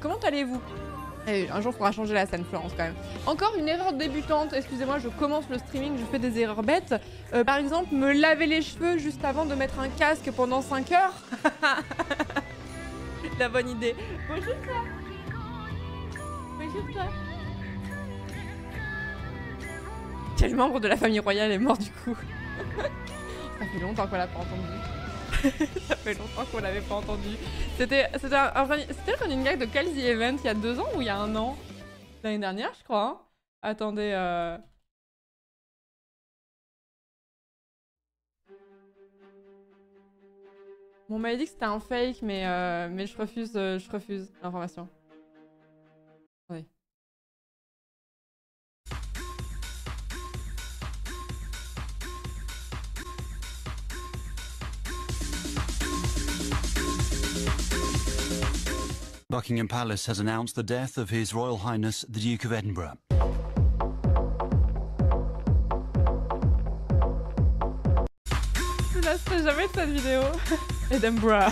Comment allez-vous? Un jour, il faudra changer la scène, Florence, quand même. Encore une erreur débutante. Excusez-moi, je commence le streaming, je fais des erreurs bêtes. Par exemple, me laver les cheveux juste avant de mettre un casque pendant 5 heures. La bonne idée. Bonjour, ça. Bonjour, ça. Quel membre de la famille royale est mort, du coup? Ça fait longtemps qu'on l'a pas entendu. Ça fait longtemps qu'on l'avait pas entendu. C'était le running gag de Calzy Event il y a 2 ans ou il y a 1 an? L'année dernière, je crois. Hein. Attendez. Bon, on m'avait dit que c'était un fake, mais je refuse l'information. Attendez. Buckingham Palace has announced the death of His Royal Highness the Duke of Edinburgh. Je ne lasserai jamais de cette vidéo. Edinburgh.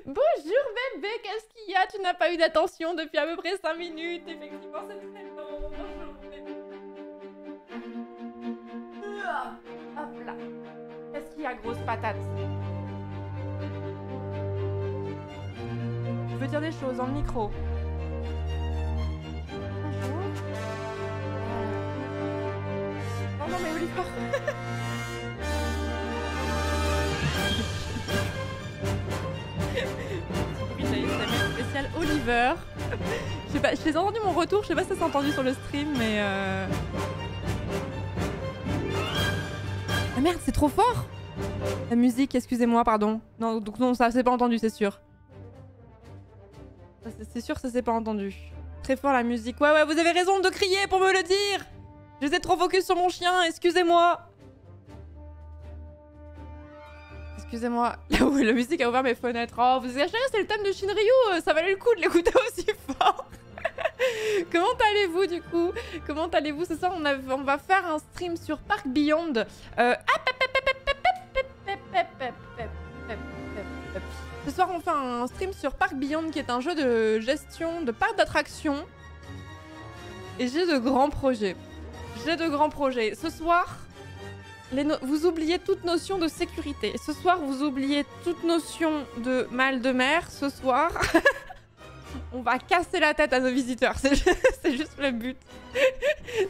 Bonjour bébé, qu'est-ce qu'il y a? Tu n'as pas eu d'attention depuis à peu près 5 minutes. Effectivement, c'est très long. Bonjour bébé. Hop là. Qu'est-ce qu'il y a, grosse patate? Je veux dire des choses dans le micro. Bonjour. Oh non mais Oliver. Oui, c'est spécial Oliver. Je sais pas, j'ai entendu mon retour, je sais pas si ça s'est entendu sur le stream, mais Ah merde, c'est trop fort. La musique, excusez-moi, pardon. Non, donc non, ça s'est pas entendu, c'est sûr. C'est sûr, ça s'est pas entendu. Très fort la musique. Ouais, vous avez raison de crier pour me le dire. J'étais trop focus sur mon chien, excusez-moi. Excusez-moi. Là où la musique a ouvert mes fenêtres. Oh, vous exagérez, c'est le thème de Shinryu. Ça valait le coup de l'écouter aussi fort. Comment allez-vous du coup? Comment allez-vous? Ce soir, on va faire un stream sur Park Beyond. Ce soir, on fait un stream sur Park Beyond, qui est un jeu de gestion de parc d'attractions. Et j'ai de grands projets. Ce soir, vous oubliez toute notion de sécurité. Ce soir, vous oubliez toute notion de mal de mer. Ce soir, on va casser la tête à nos visiteurs. C'est juste le but.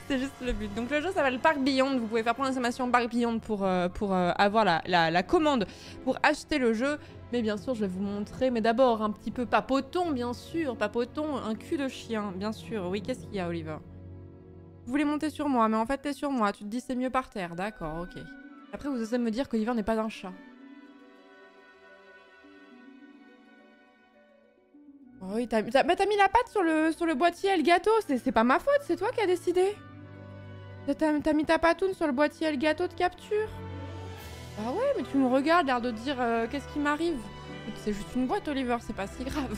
C'est juste le but. Donc le jeu s'appelle Park Beyond. Vous pouvez faire point d'exclamation Park Beyond pour avoir la commande pour acheter le jeu. Mais bien sûr, je vais vous montrer. Mais d'abord, un petit peu papotons, bien sûr. Papotons, un cul de chien, bien sûr. Oui, qu'est-ce qu'il y a, Oliver? Vous voulez monter sur moi, mais en fait, t'es sur moi. Tu te dis c'est mieux par terre. D'accord, ok. Après, vous osez me dire qu'Oliver n'est pas un chat. Oh oui, t'as mis la patte sur le boîtier Elgato. C'est pas ma faute, c'est toi qui as décidé. T'as mis ta patoune sur le boîtier Elgato de capture. Ah ouais, mais tu me regardes, l'air de dire qu'est-ce qui m'arrive. C'est juste une boîte, Oliver, c'est pas si grave.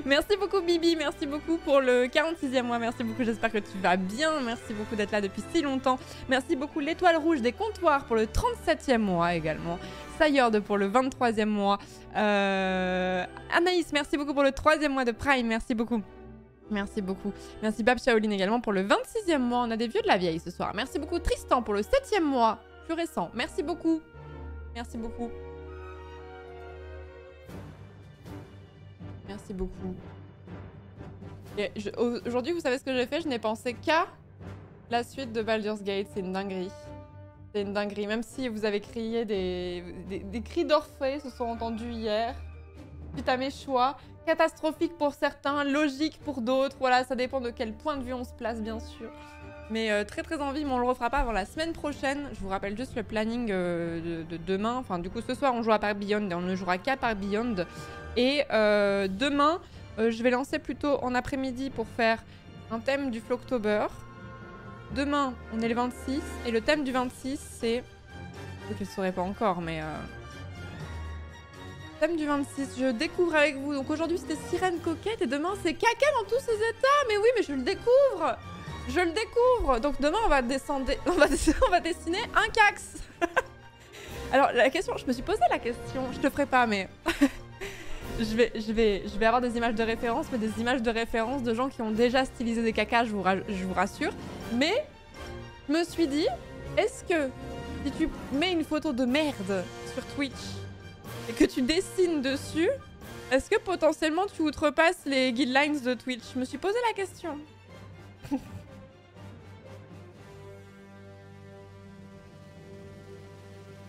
Merci beaucoup, Bibi, merci beaucoup pour le 46e mois, merci beaucoup, j'espère que tu vas bien. Merci beaucoup d'être là depuis si longtemps. Merci beaucoup, l'étoile rouge des comptoirs pour le 37e mois également. Sayord pour le 23e mois. Anaïs, merci beaucoup pour le 3e mois de Prime, merci beaucoup. Merci beaucoup. Merci Bab Shaolin également pour le 26e mois. On a des vieux de la vieille ce soir. Merci beaucoup Tristan pour le 7e mois. Plus récent. Merci beaucoup. Merci beaucoup. Merci beaucoup. Aujourd'hui, vous savez ce que j'ai fait? Je n'ai pensé qu'à la suite de Baldur's Gate. C'est une dinguerie. C'est une dinguerie. Même si vous avez crié des cris d'orphée se sont entendus hier. Suite à mes choix. Catastrophique pour certains, logique pour d'autres. Voilà, ça dépend de quel point de vue on se place, bien sûr. Mais très très envie, mais on le refera pas avant la semaine prochaine. Je vous rappelle juste le planning de demain. Enfin, du coup, ce soir, on joue à Park Beyond et on ne jouera qu'à Park Beyond. Et demain, je vais lancer plutôt en après-midi pour faire un thème du Flocktober. Demain, on est le 26. Et le thème du 26, c'est... Je ne saurais pas encore, mais... Thème du 26, je découvre avec vous. Donc aujourd'hui, c'était Sirène Coquette et demain, c'est caca dans tous ses états. Mais oui, mais je le découvre. Je le découvre. Donc demain, on va dessiner un cax. Alors, la question, je me suis posé la question. Je te ferai pas, mais... je vais avoir des images de référence, mais des images de référence de gens qui ont déjà stylisé des cacas, je vous rassure. Mais je me suis dit, est-ce que si tu mets une photo de merde sur Twitch et que tu dessines dessus, est-ce que potentiellement tu outrepasses les guidelines de Twitch? Je me suis posé la question.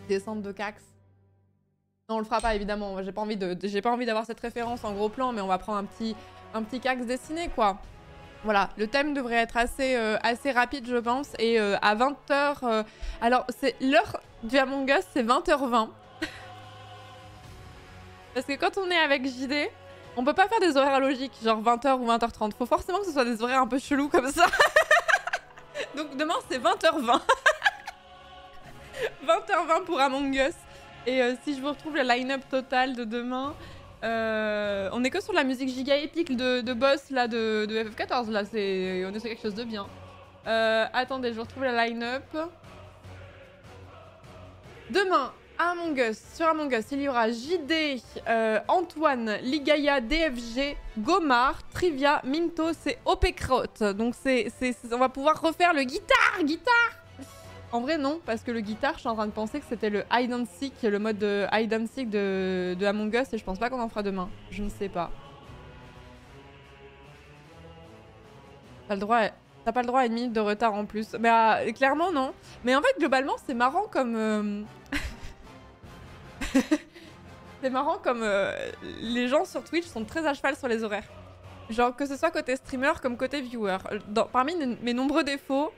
Descente de Cax. Non, on le fera pas évidemment. J'ai pas envie d'avoir cette référence en gros plan, mais on va prendre un petit Cax dessiné quoi. Voilà, le thème devrait être assez rapide je pense. Et à 20h... alors, c'est l'heure du Among Us, c'est 20h20. Parce que quand on est avec JD, on peut pas faire des horaires logiques, genre 20h ou 20h30. Faut forcément que ce soit des horaires un peu chelous comme ça. Donc demain, c'est 20h20. 20h20 pour Among Us. Et si je vous retrouve le line-up total de demain... on est que sur la musique giga épique de boss là de FF14 là, on est sur quelque chose de bien. Attendez, je vous retrouve la line-up. Demain, Among Us, sur Among Us, il y aura JD, Antoine, Ligaya, DFG, Gomar, Trivia, Mintos et OPCrot. Donc on va pouvoir refaire le guitare. En vrai non, parce que le guitare, je suis en train de penser que c'était le hide and seek, le mode de hide and seek de Among Us, et je pense pas qu'on en fera demain. Je ne sais pas. T'as pas le droit à une minute de retard en plus. Mais clairement non. Mais en fait globalement c'est marrant comme... c'est marrant comme les gens sur Twitch sont très à cheval sur les horaires. Genre que ce soit côté streamer comme côté viewer. Parmi mes nombreux défauts,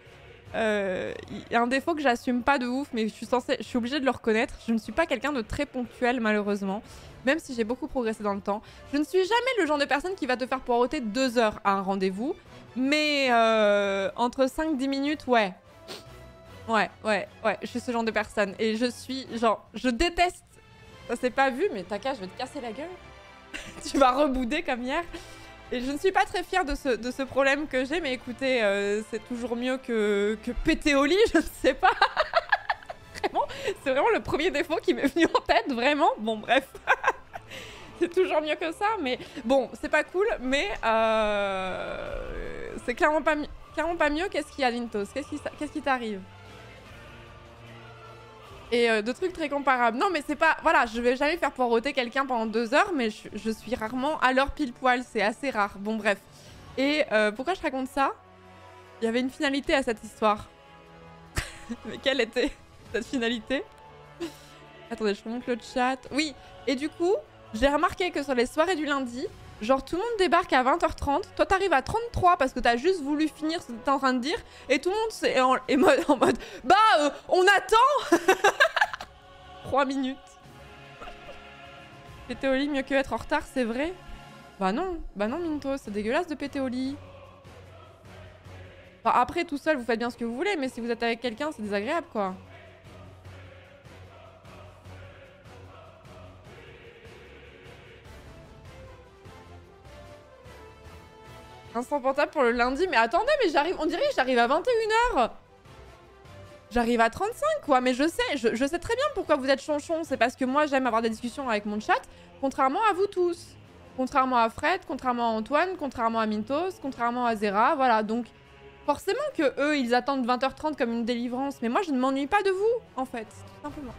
il y a un défaut que j'assume pas de ouf, mais je suis obligée de le reconnaître. Je ne suis pas quelqu'un de très ponctuel malheureusement, même si j'ai beaucoup progressé dans le temps. Je ne suis jamais le genre de personne qui va te faire poireauter 2 heures à un rendez-vous, mais entre 5-10 minutes, ouais. Ouais, je suis ce genre de personne. Et je suis, genre, je déteste. Ça s'est pas vu, mais Taka, je vais te casser la gueule. Tu vas rebouder comme hier. Et je ne suis pas très fière de ce problème que j'ai, mais écoutez, c'est toujours mieux que péter au lit, je ne sais pas. Vraiment, c'est vraiment le premier défaut qui m'est venu en tête, vraiment. Bon, bref. C'est toujours mieux que ça, mais bon, c'est pas cool, mais c'est clairement pas mieux. Qu'est-ce qu'il y a, Lintos? Qu'est-ce qui t'arrive? Et de trucs très comparables. Non, mais c'est pas... Voilà, je vais jamais faire poireauter quelqu'un pendant 2 heures, mais je suis rarement à l'heure pile poil. C'est assez rare. Bon, bref. Et pourquoi je raconte ça? Il y avait une finalité à cette histoire. Mais quelle était cette finalité? Attendez, je remonte le chat. Oui, et du coup, j'ai remarqué que sur les soirées du lundi, genre tout le monde débarque à 20h30, toi t'arrives à 33 parce que t'as juste voulu finir ce que t'es en train de dire, et tout le monde est en mode bah on attend. 3 minutes. Péter au lit mieux que être en retard, c'est vrai? Bah non Minto, c'est dégueulasse de péter au lit. Enfin, après tout seul vous faites bien ce que vous voulez, mais si vous êtes avec quelqu'un c'est désagréable quoi. Instant portable pour le lundi, mais attendez, mais on dirait que j'arrive à 21h. J'arrive à 35 quoi, mais je sais très bien pourquoi vous êtes chonchon. C'est parce que moi j'aime avoir des discussions avec mon chat, contrairement à vous tous. Contrairement à Fred, contrairement à Antoine, contrairement à Mintos, contrairement à Zera, voilà. Donc forcément que eux ils attendent 20h30 comme une délivrance, mais moi je ne m'ennuie pas de vous, en fait, tout simplement.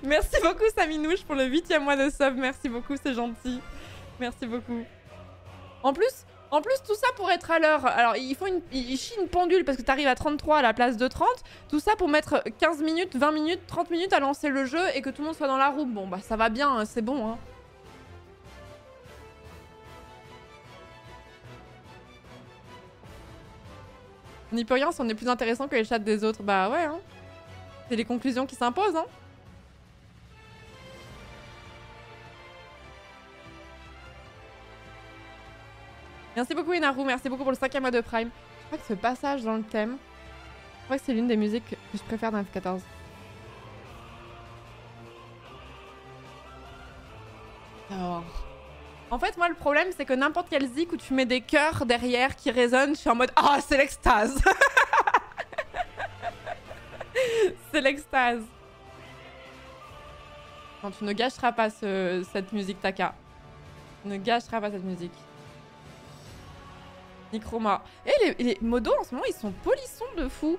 Merci beaucoup Saminouche pour le 8e mois de sub, merci beaucoup, c'est gentil. Merci beaucoup. En plus, tout ça pour être à l'heure. Alors, il chie une pendule parce que t'arrives à 33 à la place de 30. Tout ça pour mettre 15 minutes, 20 minutes, 30 minutes à lancer le jeu et que tout le monde soit dans la roue. Bon, bah ça va bien, hein, c'est bon. Hein. On n'y peut rien si on est plus intéressant que les chats des autres. Bah ouais, hein. C'est les conclusions qui s'imposent, hein. Merci beaucoup Inaru, merci beaucoup pour le 5e mois de Prime. Je crois que ce passage dans le thème, je crois que c'est l'une des musiques que je préfère dans F14. Alors... En fait, moi, le problème, c'est que n'importe quel zik où tu mets des cœurs derrière qui résonnent, je suis en mode « Ah, c'est l'extase !» C'est l'extase. Non, tu ne gâcheras pas cette musique, Taka. Tu ne gâcheras pas cette musique. Nichroma. Et les modos, en ce moment, ils sont polissons de fou.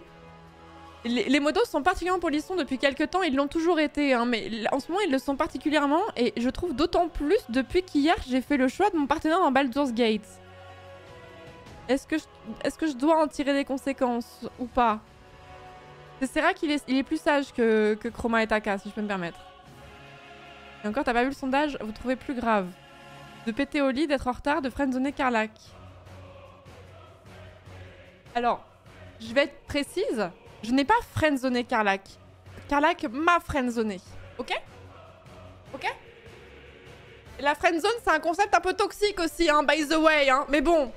Les modos sont particulièrement polissons depuis quelques temps. Ils l'ont toujours été, hein, mais en ce moment, ils le sont particulièrement. Et je trouve d'autant plus depuis qu'hier, j'ai fait le choix de mon partenaire dans Baldur's Gate. Est-ce que je dois en tirer des conséquences ou pas? C'est vrai qu'il est plus sage que Chroma et Taka, si je peux me permettre. Et encore, t'as pas vu le sondage? Vous trouvez plus grave de péter au lit, d'être en retard, de friendzoner Karlach? Alors, je vais être précise. Je n'ai pas friendzoné Karlach. Karlach m'a friendzoné. Ok? Ok? Et la friendzone, c'est un concept un peu toxique aussi, hein, by the way, hein. Mais bon.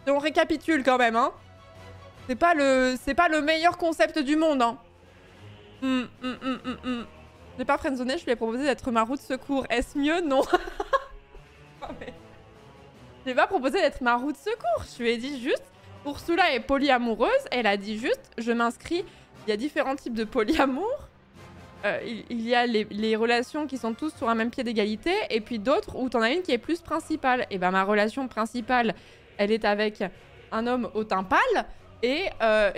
Et on récapitule quand même, hein. C'est pas le meilleur concept du monde, hein. Je l'ai pas friendzoné, je lui ai proposé d'être ma roue de secours. Est-ce mieux? Non. Je lui ai pas proposé d'être ma roue de secours. Je lui ai dit juste, Ursula est polyamoureuse. Elle a dit juste, je m'inscris. Il y a différents types de polyamour. Il y a les relations qui sont tous sur un même pied d'égalité. Et puis d'autres où t'en as une qui est plus principale. Et ben ma relation principale, elle est avec un homme au teint pâle. Et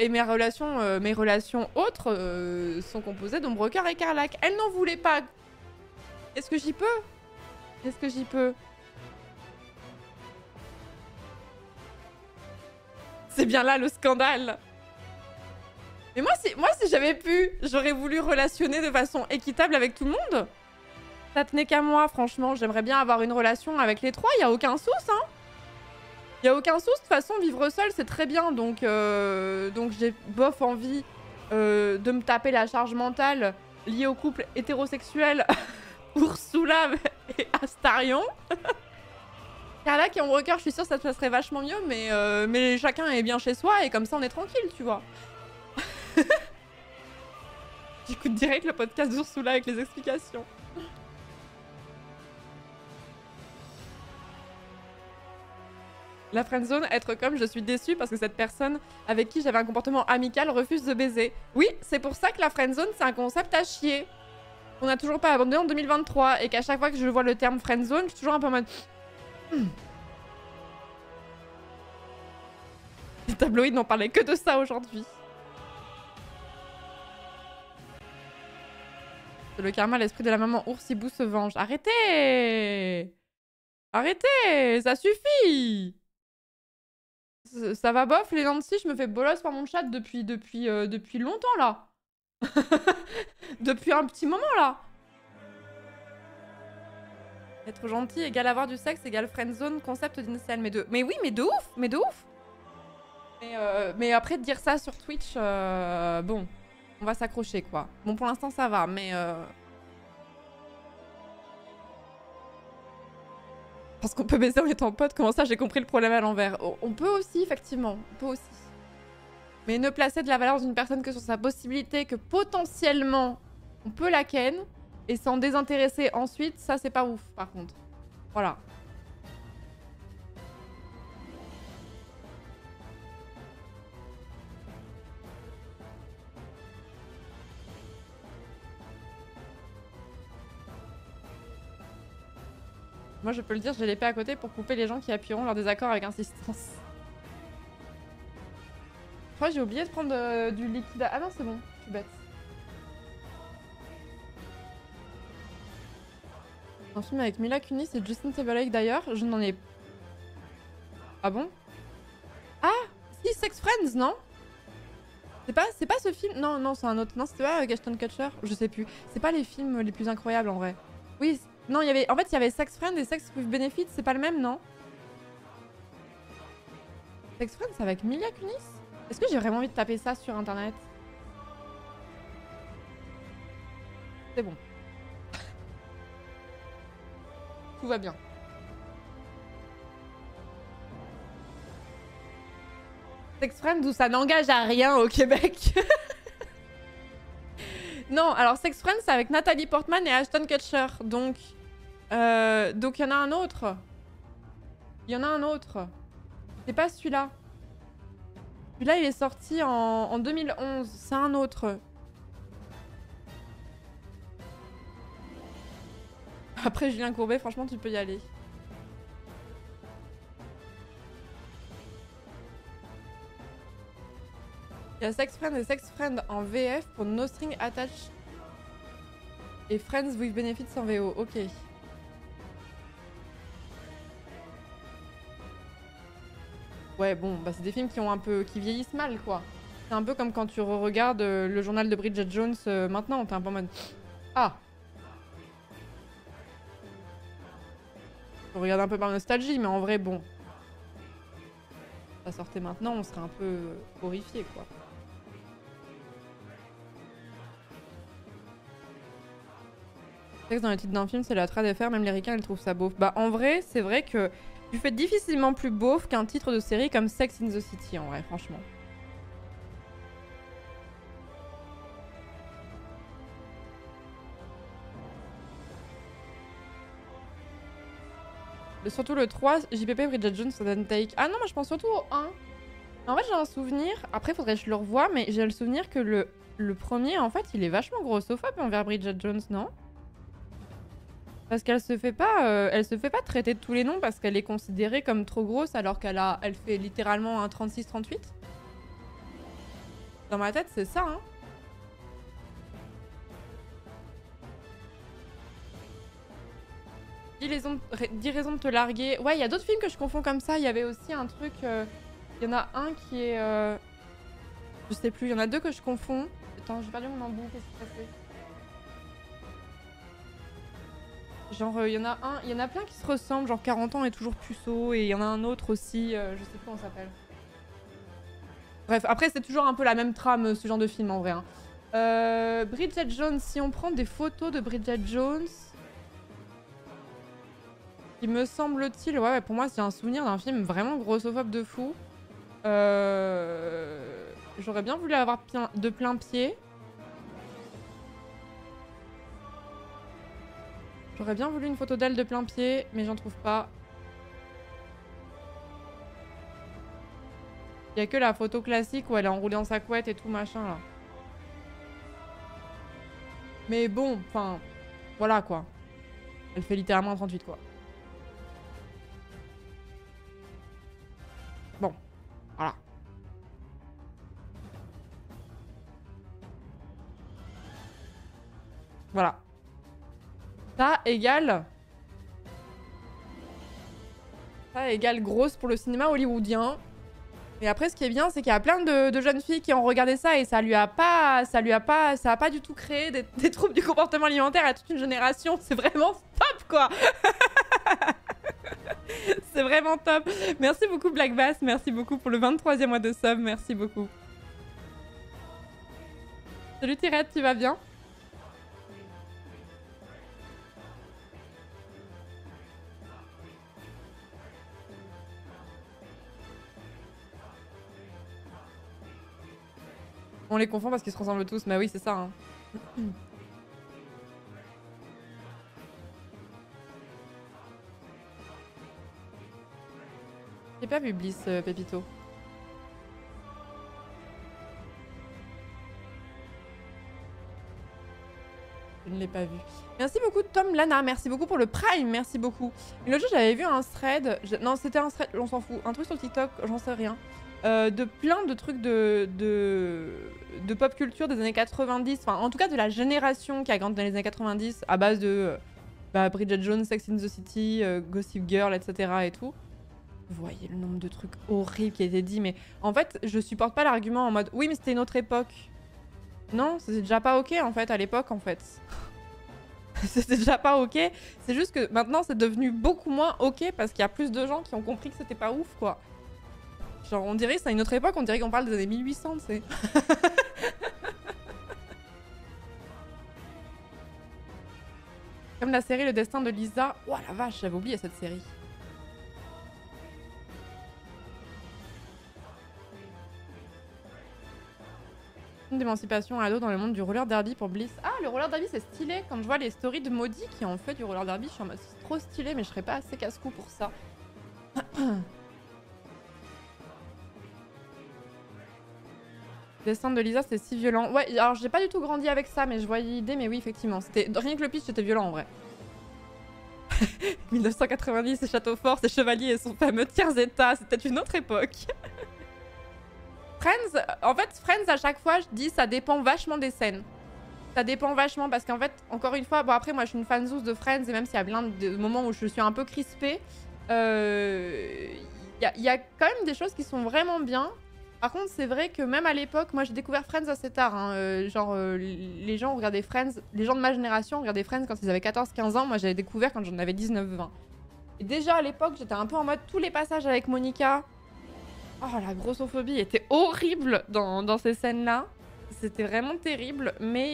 mes relations autres sont composées d'Ombrecoeur et Karlach. Elle n'en voulait pas. Est-ce que j'y peux? Est-ce que j'y peux? C'est bien là le scandale. Mais moi si j'avais pu, j'aurais voulu relationner de façon équitable avec tout le monde. Ça tenait qu'à moi, franchement. J'aimerais bien avoir une relation avec les trois. Y a aucun souci, hein. Y a aucun souci. De toute façon, vivre seul, c'est très bien. Donc j'ai bof envie de me taper la charge mentale liée au couple hétérosexuel Ursula et Astarion. Karlach et Ombrecoeur, je suis sûre que ça serait vachement mieux, mais chacun est bien chez soi et comme ça on est tranquille, tu vois. J'écoute direct le podcast d'Ursula avec les explications. La friendzone, être comme je suis déçue parce que cette personne avec qui j'avais un comportement amical refuse de baiser. Oui, c'est pour ça que la friendzone, c'est un concept à chier. On n'a toujours pas abandonné en 2023 et qu'à chaque fois que je vois le terme friendzone, je suis toujours un peu en mode... Les tabloïds n'ont parlé que de ça aujourd'hui. Le karma, l'esprit de la maman Oursibou se venge. Arrêtez! Arrêtez! Ça suffit! Ça va bof, les Nancy, je me fais bolos par mon chat depuis longtemps, là. Depuis un petit moment, là. Être gentil égale avoir du sexe égale friendzone, concept d'initial. Mais oui, mais de ouf! Mais de ouf! Mais après, de dire ça sur Twitch, bon, on va s'accrocher, quoi. Bon, pour l'instant, ça va, mais... Parce qu'on peut baiser en étant pote, comment ça, j'ai compris le problème à l'envers. On peut aussi, effectivement, on peut aussi. Mais ne placer de la valeur dans une personne que sur sa possibilité que potentiellement, on peut la ken, et s'en désintéresser ensuite, ça, c'est pas ouf, par contre. Voilà. Moi, je peux le dire, j'ai l'épée à côté pour couper les gens qui appuieront leur désaccord avec insistance. Je crois que j'ai oublié de prendre du liquide. Ah non, c'est bon, je suis bête. Un film avec Mila Kunis et Justin Timberlake d'ailleurs, je n'en ai... Ah bon? Ah! Si, Sex Friends, non? C'est pas ce film? Non, non, c'est un autre. Non, c'était pas Ashton Kutcher? Je sais plus. C'est pas les films les plus incroyables en vrai. Oui, non, il y avait... En fait, il y avait Sex Friends et Sex with Benefits, c'est pas le même, non? Sex Friends avec Mila Kunis? Est-ce que j'ai vraiment envie de taper ça sur internet? C'est bon. Tout va bien. Sex Friends où ça n'engage à rien au Québec. Non, alors Sex Friends c'est avec Nathalie Portman et Ashton Kutcher. Donc il y en a un autre. Il y en a un autre. C'est pas celui-là. Celui-là, il est sorti en 2011. C'est un autre. Après Julien Courbet, franchement, tu peux y aller. Il y a Sex Friend et Sex Friend en VF pour No String Attached. Et Friends with Benefits en VO. Ok. Ouais, bon, bah c'est des films qui ont un peu... qui vieillissent mal, quoi. C'est un peu comme quand tu re-regardes le journal de Bridget Jones maintenant. T'es un peu en mode... Ah! On regarde un peu par nostalgie, mais en vrai, bon. Ça sortait maintenant, on serait un peu horrifié, quoi. Sexe dans le titre d'un film, c'est la trad FR, même les ricains, ils trouvent ça beauf. Bah, en vrai, c'est vrai que tu fais difficilement plus beauf qu'un titre de série comme Sex in the City, en vrai, franchement. Surtout le 3, JPP, Bridget Jones, Sudden Take. Ah non, moi je pense surtout au 1. En fait, j'ai un souvenir, après faudrait que je le revoie, mais j'ai le souvenir que le premier, en fait, il est vachement grossophobe envers Bridget Jones, non? Parce qu'elle se fait pas, elle se fait pas traiter de tous les noms parce qu'elle est considérée comme trop grosse alors elle fait littéralement un 36-38. Dans ma tête, c'est ça, hein. 10 raisons de te larguer. Ouais, il y a d'autres films que je confonds comme ça. Il y avait aussi un truc... Il y en a un qui est... Je sais plus, il y en a deux que je confonds. Attends, j'ai perdu mon embout, qu'est-ce qui s'est passé? Genre, il y en a plein qui se ressemblent, genre 40 ans et toujours puceau, et il y en a un autre aussi, je sais plus comment ça s'appelle. Bref, après c'est toujours un peu la même trame, ce genre de film en vrai. Hein. Bridget Jones, si on prend des photos de Bridget Jones... Il me semble-t-il, ouais, pour moi c'est un souvenir d'un film vraiment grossophobe de fou. J'aurais bien voulu avoir de plein pied. J'aurais bien voulu une photo d'elle de plein pied, mais j'en trouve pas. Il y a que la photo classique où elle est enroulée dans sa couette et tout machin là. Mais bon, enfin, voilà quoi. Elle fait littéralement un 38 quoi. Bon, voilà. Voilà. Ça égale grosse pour le cinéma hollywoodien. Et après, ce qui est bien, c'est qu'il y a plein de jeunes filles qui ont regardé ça et ça a pas du tout créé des troubles du comportement alimentaire à toute une génération. C'est vraiment top, quoi. C'est vraiment top. Merci beaucoup, Black Bass. Merci beaucoup pour le 23e mois de sub. Merci beaucoup. Salut, Tirette, tu vas bien? On les confond parce qu'ils se ressemblent tous, mais oui, c'est ça. Hein. J'ai pas vu Bliss, Pépito. Je ne l'ai pas vu. Merci beaucoup, Tom Lana. Merci beaucoup pour le Prime. Merci beaucoup. Et l'autre jour, j'avais vu un thread. Non, c'était un thread, on s'en fout. Un truc sur TikTok, j'en sais rien. De plein de trucs de pop culture des années 90, enfin en tout cas de la génération qui a grandi dans les années 90 à base de Bridget Jones, Sex in the City, Gossip Girl, etc. et tout. Vous voyez le nombre de trucs horribles qui a été dit, mais en fait je supporte pas l'argument en mode oui mais c'était une autre époque. Non, c'était déjà pas ok en fait à l'époque en fait. C'était déjà pas ok, c'est juste que maintenant c'est devenu beaucoup moins ok parce qu'il y a plus de gens qui ont compris que c'était pas ouf quoi. Genre, on dirait que c'est une autre époque, on dirait qu'on parle des années 1800, tu sais. Comme la série Le Destin de Lisa. Oh la vache, j'avais oublié cette série. Une d'émancipation ado dans le monde du roller derby pour Bliss. Ah, le roller derby, c'est stylé. Quand je vois les stories de Maudit qui ont fait du roller derby, je suis en mode c'est trop stylé, mais je serais pas assez casse-cou pour ça. Le dessin de Lisa, c'est si violent. Ouais, alors j'ai pas du tout grandi avec ça, mais je voyais l'idée, mais oui, effectivement. Rien que le pitch, c'était violent en vrai. 1990, c'est Château Fort, ses chevaliers et son fameux tiers-état, c'était une autre époque. Friends, en fait, Friends, à chaque fois, je dis, ça dépend vachement des scènes. Ça dépend vachement parce qu'en fait, encore une fois, bon après, moi, je suis une fanzouze de Friends et même s'il y a plein de moments où je suis un peu crispée, y a quand même des choses qui sont vraiment bien. Par contre, c'est vrai que même à l'époque, moi j'ai découvert Friends assez tard. Hein. Les gens regardaient Friends, les gens de ma génération regardaient Friends quand ils avaient 14-15 ans. Moi j'avais découvert quand j'en avais 19-20. Et déjà à l'époque, j'étais un peu en mode tous les passages avec Monica. Oh, la grossophobie était horrible dans ces scènes-là. C'était vraiment terrible. Mais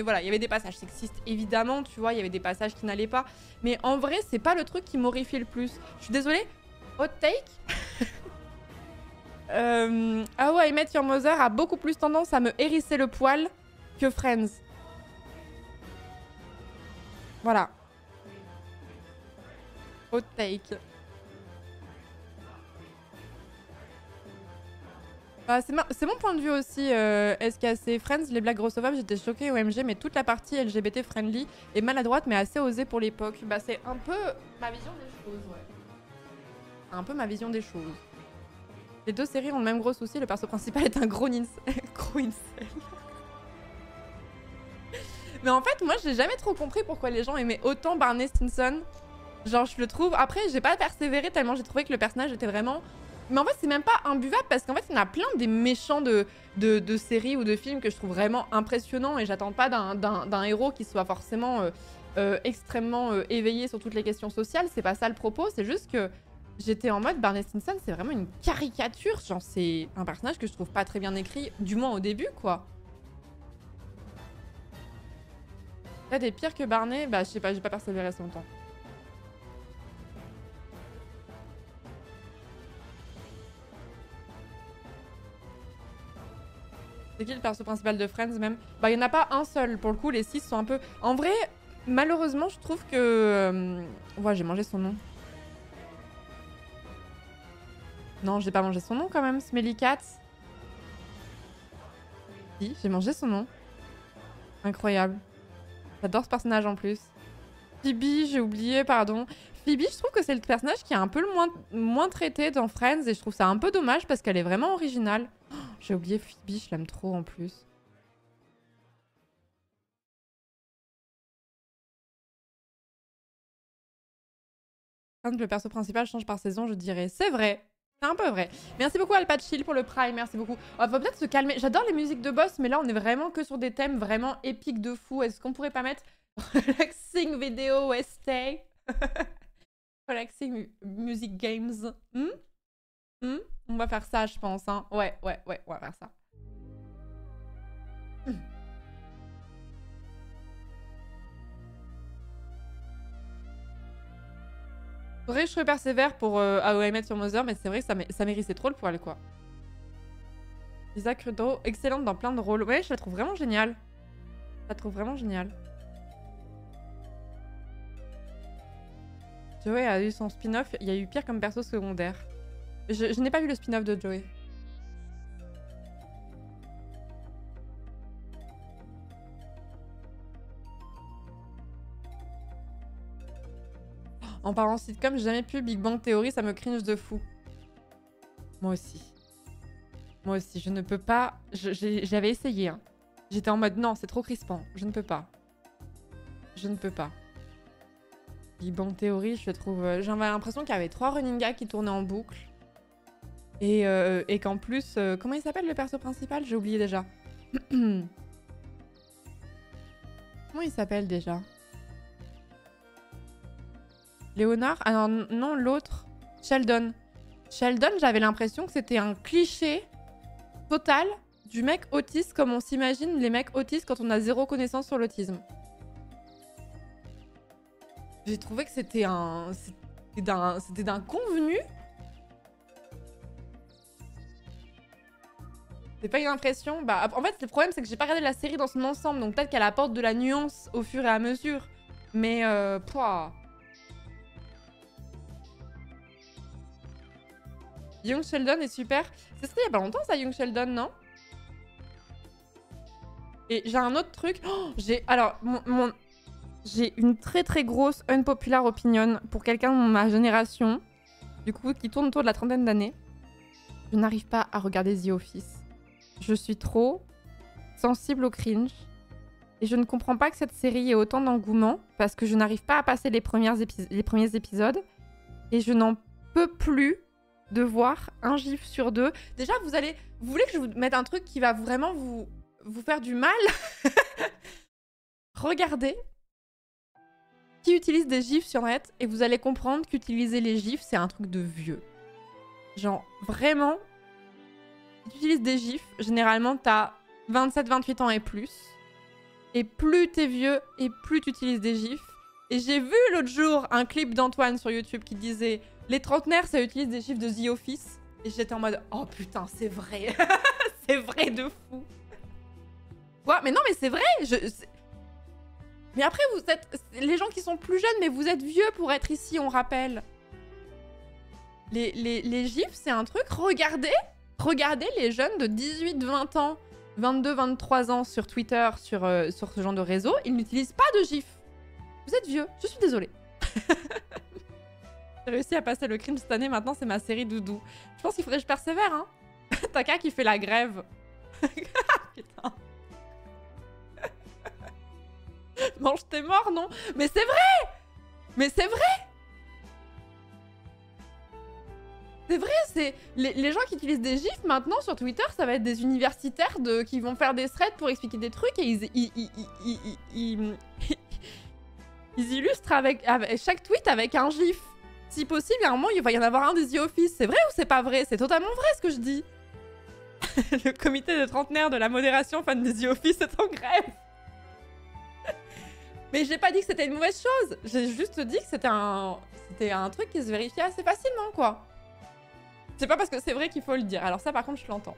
voilà, il y avait des passages sexistes, évidemment, tu vois. Il y avait des passages qui n'allaient pas. Mais en vrai, c'est pas le truc qui m'horrifie le plus. Je suis désolée. Hot take. How I Met Your Mother a beaucoup plus tendance à me hérisser le poil que Friends. Voilà. Hot take. Bah, c'est mon point de vue aussi, SKC. Friends, les blagues grossophobes, j'étais choquée OMG, mais toute la partie LGBT friendly est maladroite mais assez osée pour l'époque. Bah, c'est un peu ma vision des choses, ouais. Un peu ma vision des choses. Les deux séries ont le même gros souci, le perso principal est un gros incel. Mais en fait, moi, j'ai jamais trop compris pourquoi les gens aimaient autant Barney Stinson. Genre, je le trouve... Après, j'ai pas persévéré tellement j'ai trouvé que le personnage était vraiment... Mais en fait, c'est même pas imbuvable parce qu'en fait, il y en a plein des méchants de séries ou de films que je trouve vraiment impressionnants et j'attends pas d'un héros qui soit forcément extrêmement éveillé sur toutes les questions sociales. C'est pas ça le propos, c'est juste que j'étais en mode Barney Stinson, c'est vraiment une caricature. Genre, c'est un personnage que je trouve pas très bien écrit, du moins au début, quoi. T'as des pires que Barney? Bah, je sais pas, j'ai pas persévéré assez longtemps. C'est qui le perso principal de Friends, même? Bah, il y en a pas un seul. Pour le coup, les 6 sont un peu... En vrai, malheureusement, je trouve que... Ouais, j'ai mangé son nom. Non, j'ai pas mangé son nom quand même, Smelly Cat. Si, j'ai mangé son nom. Incroyable. J'adore ce personnage en plus. Phoebe, j'ai oublié, pardon. Phoebe, je trouve que c'est le personnage qui est un peu le moins traité dans Friends et je trouve ça un peu dommage parce qu'elle est vraiment originale. Oh, j'ai oublié Phoebe, je l'aime trop en plus. Quand le perso principal change par saison, je dirais c'est vrai. C'est un peu vrai. Merci beaucoup Alpachil pour le prime, merci beaucoup. On va peut-être se calmer. J'adore les musiques de boss, mais là on est vraiment que sur des thèmes vraiment épiques de fou. Est-ce qu'on pourrait pas mettre relaxing video stay relaxing music games On va faire ça, je pense. Hein. Ouais, on va faire ça. Faudrait que je persévère pour How I Met Your Mother, mais c'est vrai que ça méritait trop le poil, quoi. Lisa Kudrow, excellente dans plein de rôles. Ouais, je la trouve vraiment géniale. Je la trouve vraiment géniale. Joey a eu son spin-off. Il y a eu pire comme perso secondaire. Je n'ai pas vu le spin-off de Joey. En parlant sitcom, j'ai jamais pu. Big Bang Theory, ça me cringe de fou. Moi aussi. Moi aussi, je ne peux pas. J'avais essayé. Hein. J'étais en mode non, c'est trop crispant. Je ne peux pas. Je ne peux pas. Big Bang Theory, je trouve... J'avais l'impression qu'il y avait 3 running gags qui tournaient en boucle. Et qu'en plus... comment il s'appelle le perso principal? J'ai oublié déjà. Comment il s'appelle déjà? Léonard? Ah non, non l'autre. Sheldon. Sheldon, j'avais l'impression que c'était un cliché total du mec autiste comme on s'imagine les mecs autistes quand on a zéro connaissance sur l'autisme. J'ai trouvé que c'était d'un convenu. C'est pas une impression. Bah, en fait, le problème, c'est que j'ai pas regardé la série dans son ensemble, donc peut-être qu'elle apporte de la nuance au fur et à mesure. Mais, pouah. Young Sheldon est super. C'est ça il y a pas longtemps, ça, Young Sheldon, non? Et j'ai un autre truc. Oh, j'ai une très très grosse unpopular opinion pour quelqu'un de ma génération, du coup, qui tourne autour de la trentaine d'années. Je n'arrive pas à regarder The Office. Je suis trop sensible au cringe. Et je ne comprends pas que cette série ait autant d'engouement, parce que je n'arrive pas à passer les premiers épisodes. Et je n'en peux plus de voir un gif sur 2. Déjà, vous voulez que je vous mette un truc qui va vraiment vous faire du mal? Regardez qui utilise des gifs sur net et vous allez comprendre qu'utiliser les gifs, c'est un truc de vieux. Genre, vraiment, si tu utilises des gifs, généralement, t'as 27-28 ans et plus. Et plus t'es vieux et plus tu utilises des gifs. Et j'ai vu l'autre jour un clip d'Antoine sur YouTube qui disait « Les trentenaires, ça utilise des gifs de The Office ». Et j'étais en mode « Oh putain, c'est vrai. C'est vrai de fou. » Quoi? Mais non, mais c'est vrai. Mais après, vous êtes... Les gens qui sont plus jeunes, mais vous êtes vieux pour être ici, on rappelle. Les gifs, c'est un truc... Regardez les jeunes de 18-20 ans, 22-23 ans sur Twitter, sur ce genre de réseau, ils n'utilisent pas de gifs. Vous êtes vieux, je suis désolée. J'ai réussi à passer le cringe cette année, maintenant c'est ma série doudou. Je pense qu'il faudrait que je persévère, hein. Taka qui fait la grève. Putain. Mange tes morts, non? Mais c'est vrai! Mais c'est vrai! C'est vrai, c'est... Les gens qui utilisent des gifs maintenant sur Twitter, ça va être des universitaires qui vont faire des threads pour expliquer des trucs et ils illustrent avec chaque tweet avec un gif. Si possible, à un moment, il va y en avoir un des The Office. C'est vrai ou c'est pas vrai? C'est totalement vrai ce que je dis. Le comité de trentenaires de la modération fan des The Office est en grève. Mais j'ai pas dit que c'était une mauvaise chose. J'ai juste dit que c'était un truc qui se vérifiait assez facilement, quoi. C'est pas parce que c'est vrai qu'il faut le dire. Alors ça, par contre, je l'entends.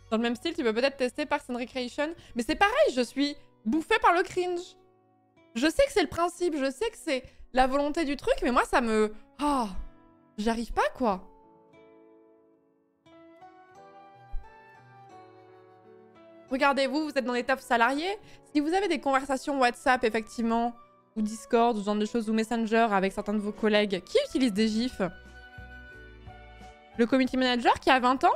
Dans le même style, tu peux peut-être tester Parks and Recreation. Mais c'est pareil, je suis bouffée par le cringe. Je sais que c'est le principe, je sais que c'est la volonté du truc, mais moi, ça me... Oh, j'y arrive pas, quoi. Regardez-vous, vous êtes dans des tafs salariés. Si vous avez des conversations WhatsApp, effectivement, ou Discord, ou ce genre de choses, ou Messenger avec certains de vos collègues, qui utilisent des gifs? Le community manager qui a 20 ans?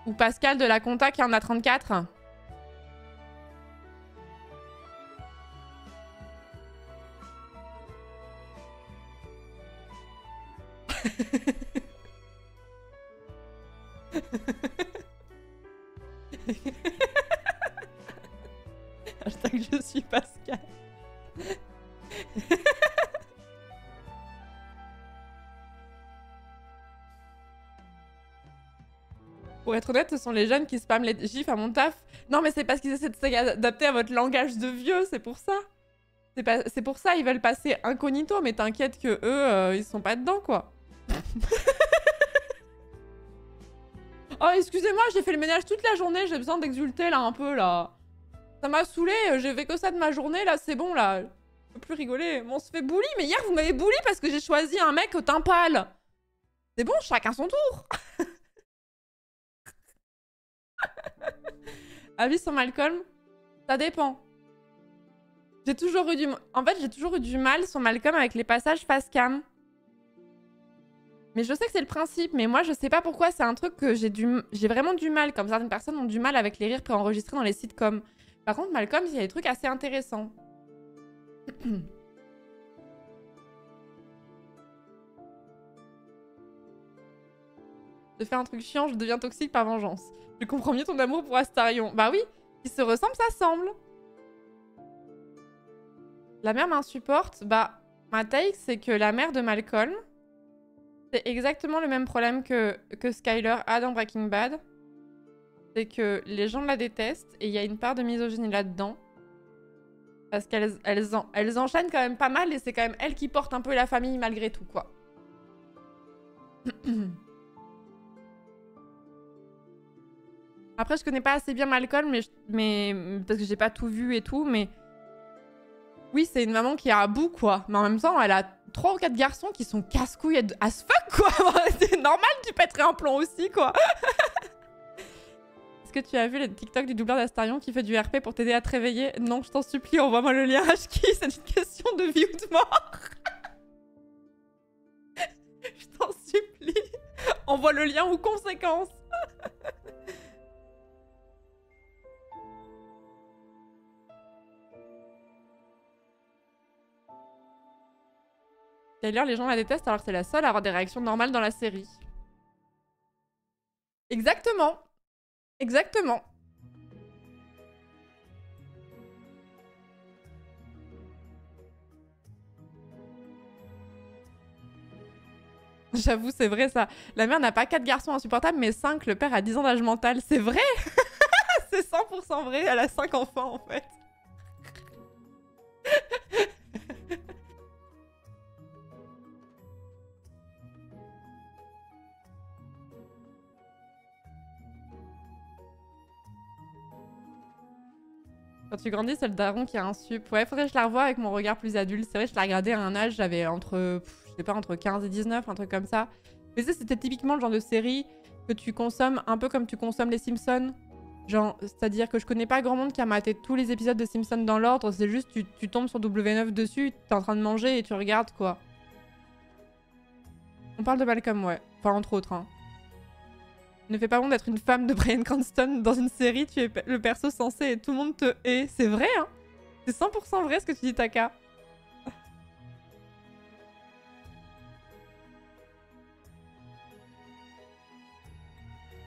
Ou Pascal de la compta qui en a 34? Hashtag je suis Pascal. Pour être honnête, ce sont les jeunes qui spamment les gifs à mon taf. Non, mais c'est parce qu'ils essaient de s'adapter à votre langage de vieux, c'est pour ça. C'est pour ça, ils veulent passer incognito, mais t'inquiète que eux, ils sont pas dedans, quoi. Oh, excusez-moi, j'ai fait le ménage toute la journée, j'ai besoin d'exulter, là, un peu, là. Ça m'a saoulé, j'ai fait que ça de ma journée, là, c'est bon, là. Je peux plus rigoler. On se fait bully, mais hier, vous m'avez bully parce que j'ai choisi un mec au teint pâle. C'est bon, chacun son tour. Avis sur Malcolm? Ça dépend. J'ai toujours eu En fait, j'ai toujours eu du mal sur Malcolm avec les passages face cam. Mais je sais que c'est le principe, mais moi, je sais pas pourquoi. C'est un truc que j'ai vraiment du mal, comme certaines personnes ont du mal avec les rires préenregistrés dans les sitcoms. Par contre, Malcolm, il y a des trucs assez intéressants. Je fais un truc chiant, je deviens toxique par vengeance. Je comprends mieux ton amour pour Astarion. Bah oui, qui se ressemble, ça semble. La mère m'insupporte. Bah, ma take, c'est que la mère de Malcolm, c'est exactement le même problème que Skyler a dans Breaking Bad. C'est que les gens la détestent et il y a une part de misogynie là-dedans. Parce qu'elles enchaînent quand même pas mal et c'est quand même elle qui porte un peu la famille malgré tout, quoi. Après, je connais pas assez bien Malcolm, mais parce que j'ai pas tout vu et tout, mais... Oui, c'est une maman qui est à bout, quoi. Mais en même temps, elle a 3 ou 4 garçons qui sont casse-couilles as fuck, quoi. C'est normal, tu pèterais un plomb aussi, quoi. Est-ce que tu as vu le TikTok du doubleur d'Astarion qui fait du RP pour t'aider à te réveiller? Non, je t'en supplie, envoie-moi le lien HK, c'est une question de vie ou de mort. Je t'en supplie. Envoie le lien ou conséquence. Tyler, les gens la détestent alors que c'est la seule à avoir des réactions normales dans la série. Exactement. Exactement. J'avoue, c'est vrai ça. La mère n'a pas 4 garçons insupportables, mais 5. Le père a 10 ans d'âge mental. C'est vrai. C'est 100% vrai. Elle a 5 enfants, en fait. Quand tu grandis, c'est le daron qui a un sup. Ouais, faudrait que je la revoie avec mon regard plus adulte. C'est vrai, je l'ai regardé à un âge, j'avais entre, je sais pas, entre 15 et 19, un truc comme ça. Mais ça, c'était typiquement le genre de série que tu consommes un peu comme tu consommes les Simpsons. Genre, c'est-à-dire que je connais pas grand monde qui a maté tous les épisodes de Simpsons dans l'ordre. C'est juste, tu tombes sur W9 dessus, t'es en train de manger et tu regardes, quoi. On parle de Malcolm, ouais. Enfin, entre autres, hein. Ne fais pas bon d'être une femme de Bryan Cranston dans une série, tu es le perso censé et tout le monde te hait. C'est vrai, hein. C'est 100% vrai ce que tu dis, Taka.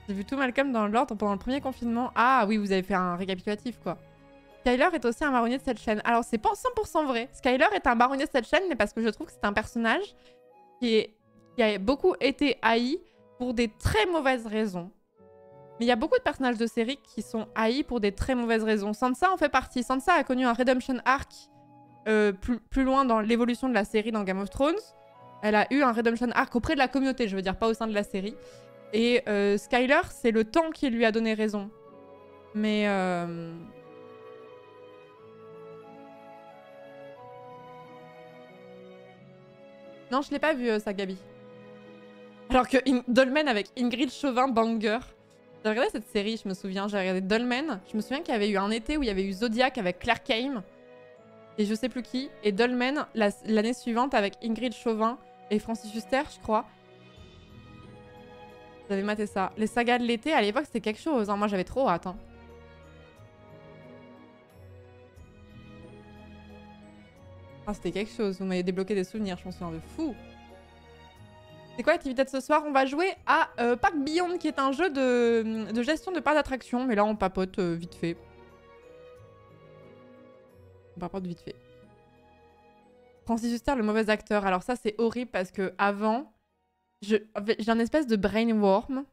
J'ai vu tout Malcolm dans l'ordre pendant le premier confinement. Ah oui, vous avez fait un récapitulatif, quoi. Skyler est aussi un marronnier de cette chaîne. Alors, c'est pas 100% vrai. Skyler est un marronnier de cette chaîne, mais parce que je trouve que c'est un personnage qui a beaucoup été haï pour des très mauvaises raisons. Mais il y a beaucoup de personnages de série qui sont haïs pour des très mauvaises raisons. Sansa en fait partie. Sansa a connu un redemption arc plus loin dans l'évolution de la série dans Game of Thrones. Elle a eu un redemption arc auprès de la communauté, je veux dire, pas au sein de la série. Et Skyler, c'est le temps qui lui a donné raison. Mais... Non, je l'ai pas vu, ça, Gabi. Alors que Dolmen avec Ingrid Chauvin, banger. J'ai regardé cette série, je me souviens. J'ai regardé Dolmen. Je me souviens qu'il y avait eu un été où il y avait eu Zodiac avec Claire Kame. Et je sais plus qui. Et Dolmen, l'année suivante, avec Ingrid Chauvin et Francis Huster, je crois. J'avais maté ça. Les sagas de l'été, à l'époque, c'était quelque chose. Hein. Moi, j'avais trop hâte. Hein. Ah, c'était quelque chose. Vous m'avez débloqué des souvenirs, je m'en souviens de fou. C'est quoi l'activité de ce soir? On va jouer à Park Beyond, qui est un jeu de gestion de parcs d'attraction. Mais là, on papote vite fait. On papote vite fait. Francis Huster, le mauvais acteur. Alors ça, c'est horrible parce que avant, j'ai un espèce de brainworm.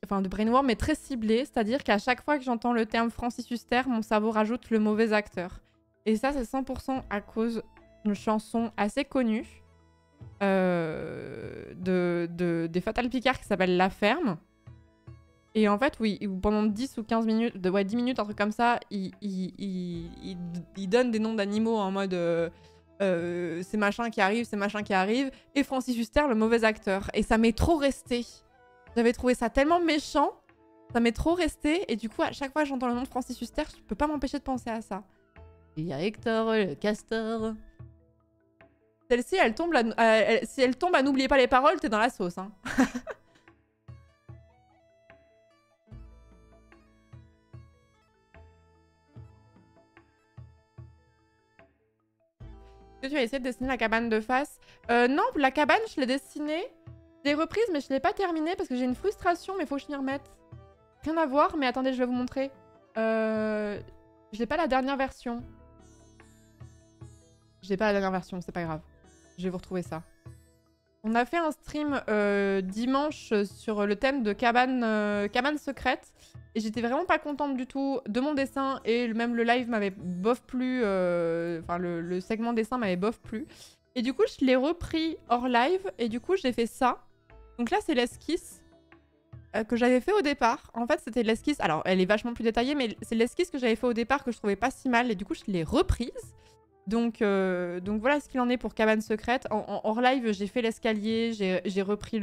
Enfin, de brainworm, mais très ciblé. C'est-à-dire qu'à chaque fois que j'entends le terme Francis Huster, mon cerveau rajoute le mauvais acteur. Et ça, c'est 100% à cause d'une chanson assez connue. Des Fatal Picard qui s'appelle La Ferme. Et en fait, oui, pendant 10 ou 15 minutes, 10 minutes, un truc comme ça, il donne des noms d'animaux en mode c'est machin qui arrive, c'est machin qui arrive. Et Francis Huster, le mauvais acteur. Et ça m'est trop resté. J'avais trouvé ça tellement méchant. Ça m'est trop resté. Et du coup, à chaque fois que j'entends le nom de Francis Huster, je peux pas m'empêcher de penser à ça. Il y a Hector, le castor. Celle-ci, si elle tombe à n'oubliez pas les paroles, t'es dans la sauce. Hein. Est-ce que tu as essayé de dessiner la cabane de face? Non, la cabane, je l'ai dessinée. Je l'ai reprise, mais je l'ai pas terminée parce que j'ai une frustration, mais faut que je m'y remette. Rien à voir, mais attendez, je vais vous montrer. Je n'ai pas la dernière version. J'ai pas la dernière version, c'est pas grave. Je vais vous retrouver ça. On a fait un stream dimanche sur le thème de cabane secrète. Et j'étais vraiment pas contente du tout de mon dessin. Et même le live m'avait bof plu. Enfin, le segment dessin m'avait bof plu. Et du coup, je l'ai repris hors live. Et du coup, j'ai fait ça. Donc là, c'est l'esquisse que j'avais fait au départ. En fait, c'était l'esquisse. Alors, elle est vachement plus détaillée. Mais c'est l'esquisse que j'avais fait au départ que je trouvais pas si mal. Et du coup, je l'ai reprise. Donc voilà ce qu'il en est pour Cabane Secrète. En hors live, j'ai fait l'escalier, j'ai repris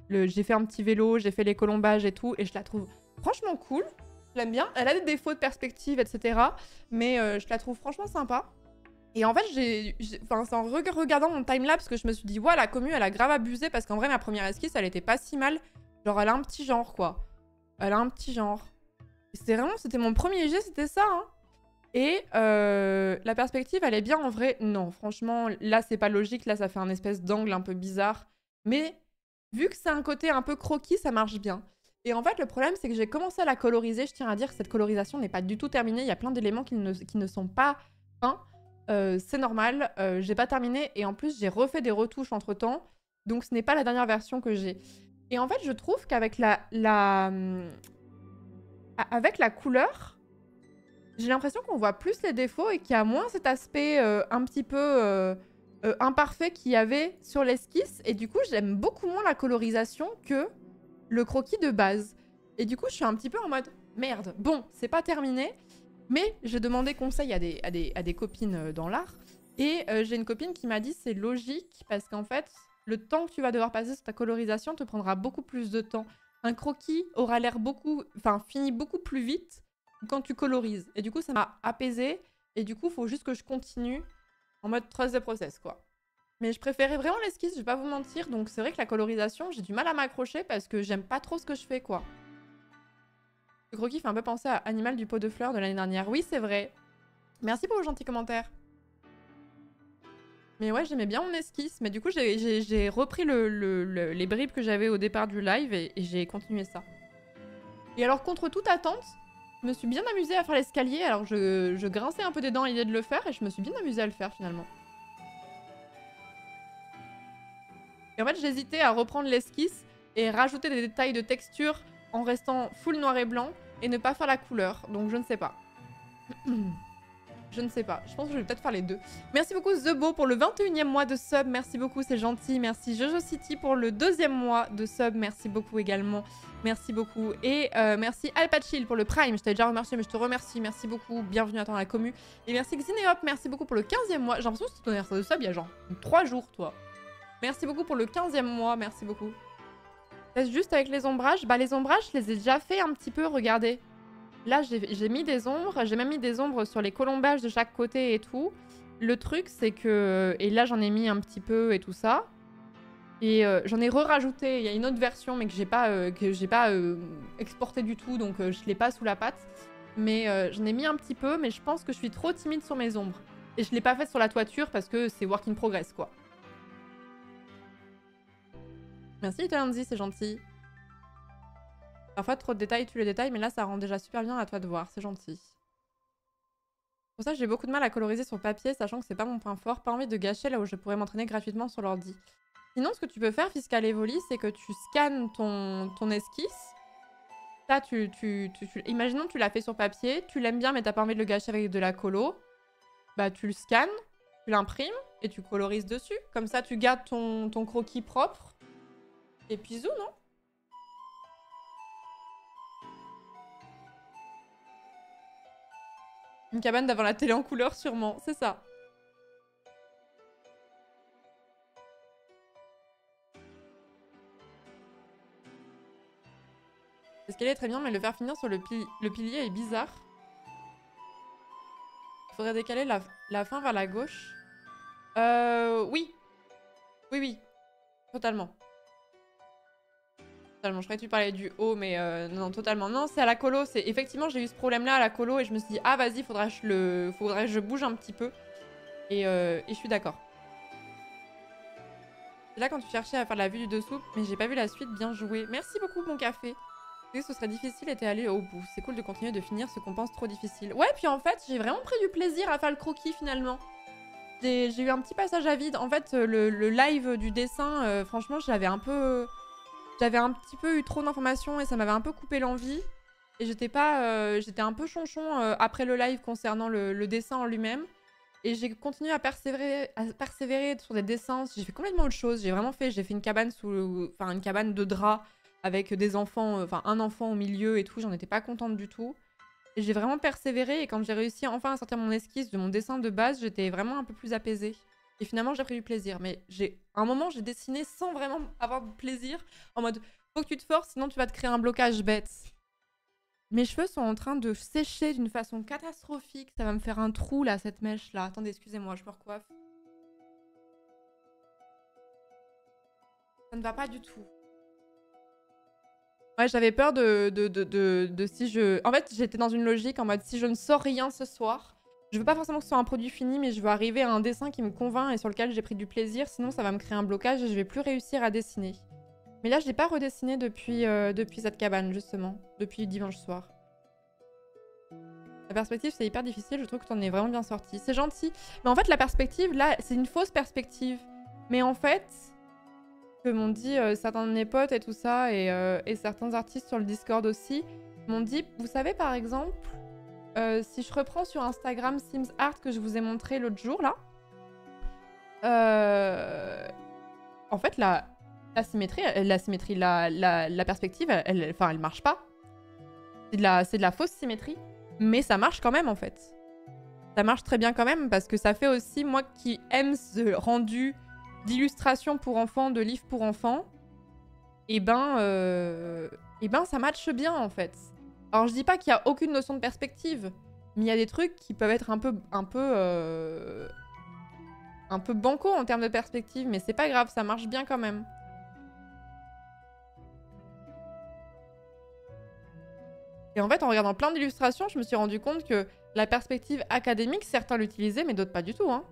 j'ai fait un petit vélo, j'ai fait les colombages et tout, et je la trouve franchement cool. Je l'aime bien. Elle a des défauts de perspective, etc. Mais je la trouve franchement sympa. Et en fait, c'est en regardant mon timelapse que je me suis dit, ouais, la commu, elle a grave abusé, parce qu'en vrai, ma première esquisse, elle était pas si mal. Genre, elle a un petit genre, quoi. Elle a un petit genre. C'était mon premier jet, c'était ça, hein. Et la perspective, elle est bien en vrai. Non, franchement, là, c'est pas logique. Là, ça fait un espèce d'angle un peu bizarre. Mais vu que c'est un côté un peu croquis, ça marche bien. Et en fait, le problème, c'est que j'ai commencé à la coloriser. Je tiens à dire que cette colorisation n'est pas du tout terminée. Il y a plein d'éléments qui ne sont pas peints. C'est normal. J'ai pas terminé. Et en plus, j'ai refait des retouches entre-temps. Donc, ce n'est pas la dernière version que j'ai. Et en fait, je trouve qu'avec avec la couleur... J'ai l'impression qu'on voit plus les défauts et qu'il y a moins cet aspect un petit peu imparfait qu'il y avait sur l'esquisse. Et du coup, j'aime beaucoup moins la colorisation que le croquis de base. Et du coup, je suis un petit peu en mode merde. Bon, c'est pas terminé, mais j'ai demandé conseil à des copines dans l'art. Et j'ai une copine qui m'a dit c'est logique parce qu'en fait, le temps que tu vas devoir passer sur ta colorisation te prendra beaucoup plus de temps. Un croquis aura l'air fini beaucoup plus vite quand tu colorises. Et du coup, ça m'a apaisé. Et du coup, il faut juste que je continue en mode trust the process, quoi. Mais je préférais vraiment l'esquisse, je vais pas vous mentir. Donc c'est vrai que la colorisation, j'ai du mal à m'accrocher parce que j'aime pas trop ce que je fais, quoi. Le croquis fait un peu penser à Animal du pot de fleurs de l'année dernière. Oui, c'est vrai. Merci pour vos gentils commentaires. Mais ouais, j'aimais bien mon esquisse. Mais du coup, j'ai repris les bribes que j'avais au départ du live et j'ai continué ça. Et alors, contre toute attente... Je me suis bien amusée à faire l'escalier, alors je grinçais un peu des dents à l'idée de le faire et je me suis bien amusée à le faire finalement. Et en fait j'hésitais à reprendre l'esquisse et rajouter des détails de texture en restant full noir et blanc et ne pas faire la couleur, donc je ne sais pas. Je ne sais pas, je pense que je vais peut-être faire les deux. Merci beaucoup TheBeau pour le 21e mois de sub, merci beaucoup, c'est gentil. Merci Jojo City pour le 2e mois de sub, merci beaucoup également. Merci beaucoup. Et merci Alpachil pour le Prime, je t'avais déjà remercié mais je te remercie, merci beaucoup. Bienvenue à toi dans la commu. Et merci Xineop, merci beaucoup pour le 15e mois. J'ai l'impression que c'est ton anniversaire de sub il y a genre 3 jours toi. Merci beaucoup pour le 15e mois, merci beaucoup. Reste juste avec les ombrages. Bah les ombrages, je les ai déjà fait un petit peu, regardez. Là, j'ai mis des ombres. J'ai même mis des ombres sur les colombages de chaque côté et tout. Le truc, c'est que... Et là, j'en ai mis un petit peu et tout ça. Et j'en ai re-rajouté. Il y a une autre version, mais que j'ai pas exporté du tout. Donc, je l'ai pas sous la patte. Mais j'en ai mis un petit peu. Mais je pense que je suis trop timide sur mes ombres. Et je l'ai pas fait sur la toiture parce que c'est work in progress, quoi. Merci, Italanzi, c'est gentil. Parfois, trop de détails, tu les détails, mais là, ça rend déjà super bien, à toi de voir, c'est gentil. Pour ça, j'ai beaucoup de mal à coloriser sur papier, sachant que c'est pas mon point fort. Pas envie de gâcher là où je pourrais m'entraîner gratuitement sur l'ordi. Sinon, ce que tu peux faire, Fiscal Evoli, c'est que tu scannes ton esquisse. Ça, imaginons que tu l'as fait sur papier, tu l'aimes bien, mais t'as pas envie de le gâcher avec de la colo. Bah, tu le scannes, tu l'imprimes, et tu colorises dessus. Comme ça, tu gardes ton croquis propre. Et puis zou, non? Une cabane devant la télé en couleur, sûrement. C'est ça. L'escalier est très bien, mais le faire finir sur le pilier est bizarre. Il faudrait décaler la fin vers la gauche. Oui. Oui. Totalement. Totalement. Je croyais que tu parlais du haut, mais non, totalement. Non, c'est à la colo. Effectivement, j'ai eu ce problème-là à la colo et je me suis dit, ah, vas-y, faudrait que je bouge un petit peu. Et je suis d'accord. C'est là quand tu cherchais à faire la vue du dessous, mais j'ai pas vu la suite, bien joué. Merci beaucoup, mon café. Ce serait difficile et t'es allé au bout. C'est cool de continuer de finir ce qu'on pense trop difficile. Ouais, puis en fait, j'ai vraiment pris du plaisir à faire le croquis, finalement. J'ai eu un petit passage à vide. En fait, le live du dessin, franchement, j'avais un petit peu eu trop d'informations et ça m'avait un peu coupé l'envie. Et j'étais un peu chonchon après le live concernant le dessin en lui-même. Et j'ai continué à persévérer sur des dessins. J'ai fait complètement autre chose. J'ai fait une cabane une cabane de drap avec des enfants, un enfant au milieu et tout. J'en étais pas contente du tout. Et j'ai vraiment persévéré et quand j'ai réussi enfin à sortir mon esquisse de mon dessin de base, j'étais vraiment un peu plus apaisée. Et finalement, j'ai pris du plaisir. Mais à un moment, j'ai dessiné sans vraiment avoir de plaisir. En mode, faut que tu te forces, sinon tu vas te créer un blocage bête. Mes cheveux sont en train de sécher d'une façon catastrophique. Ça va me faire un trou là, cette mèche là. Attendez, excusez-moi, je me recoiffe. Ça ne va pas du tout. Ouais, j'avais peur de si je... En fait, j'étais dans une logique en mode si je ne sors rien ce soir, je veux pas forcément que ce soit un produit fini, mais je veux arriver à un dessin qui me convainc et sur lequel j'ai pris du plaisir, sinon ça va me créer un blocage et je vais plus réussir à dessiner. Mais là, je n'ai pas redessiné depuis cette cabane, justement, depuis dimanche soir. La perspective, c'est hyper difficile, je trouve que t'en es vraiment bien sorti. C'est gentil. Mais en fait, la perspective, là, c'est une fausse perspective. Mais en fait... que m'ont dit certains de mes potes et tout ça, et certains artistes sur le Discord aussi, m'ont dit, vous savez par exemple, si je reprends sur Instagram Sims Art que je vous ai montré l'autre jour là, en fait la perspective, elle marche pas. C'est de la fausse symétrie, mais ça marche quand même en fait. Ça marche très bien quand même parce que ça fait aussi, moi qui aime ce rendu d'illustrations pour enfants, de livres pour enfants, et ben ça matche bien en fait. Alors je dis pas qu'il y a aucune notion de perspective, mais il y a des trucs qui peuvent être un peu banco en termes de perspective, mais c'est pas grave, ça marche bien quand même. Et en fait, en regardant plein d'illustrations, je me suis rendu compte que la perspective académique, certains l'utilisaient, mais d'autres pas du tout, hein.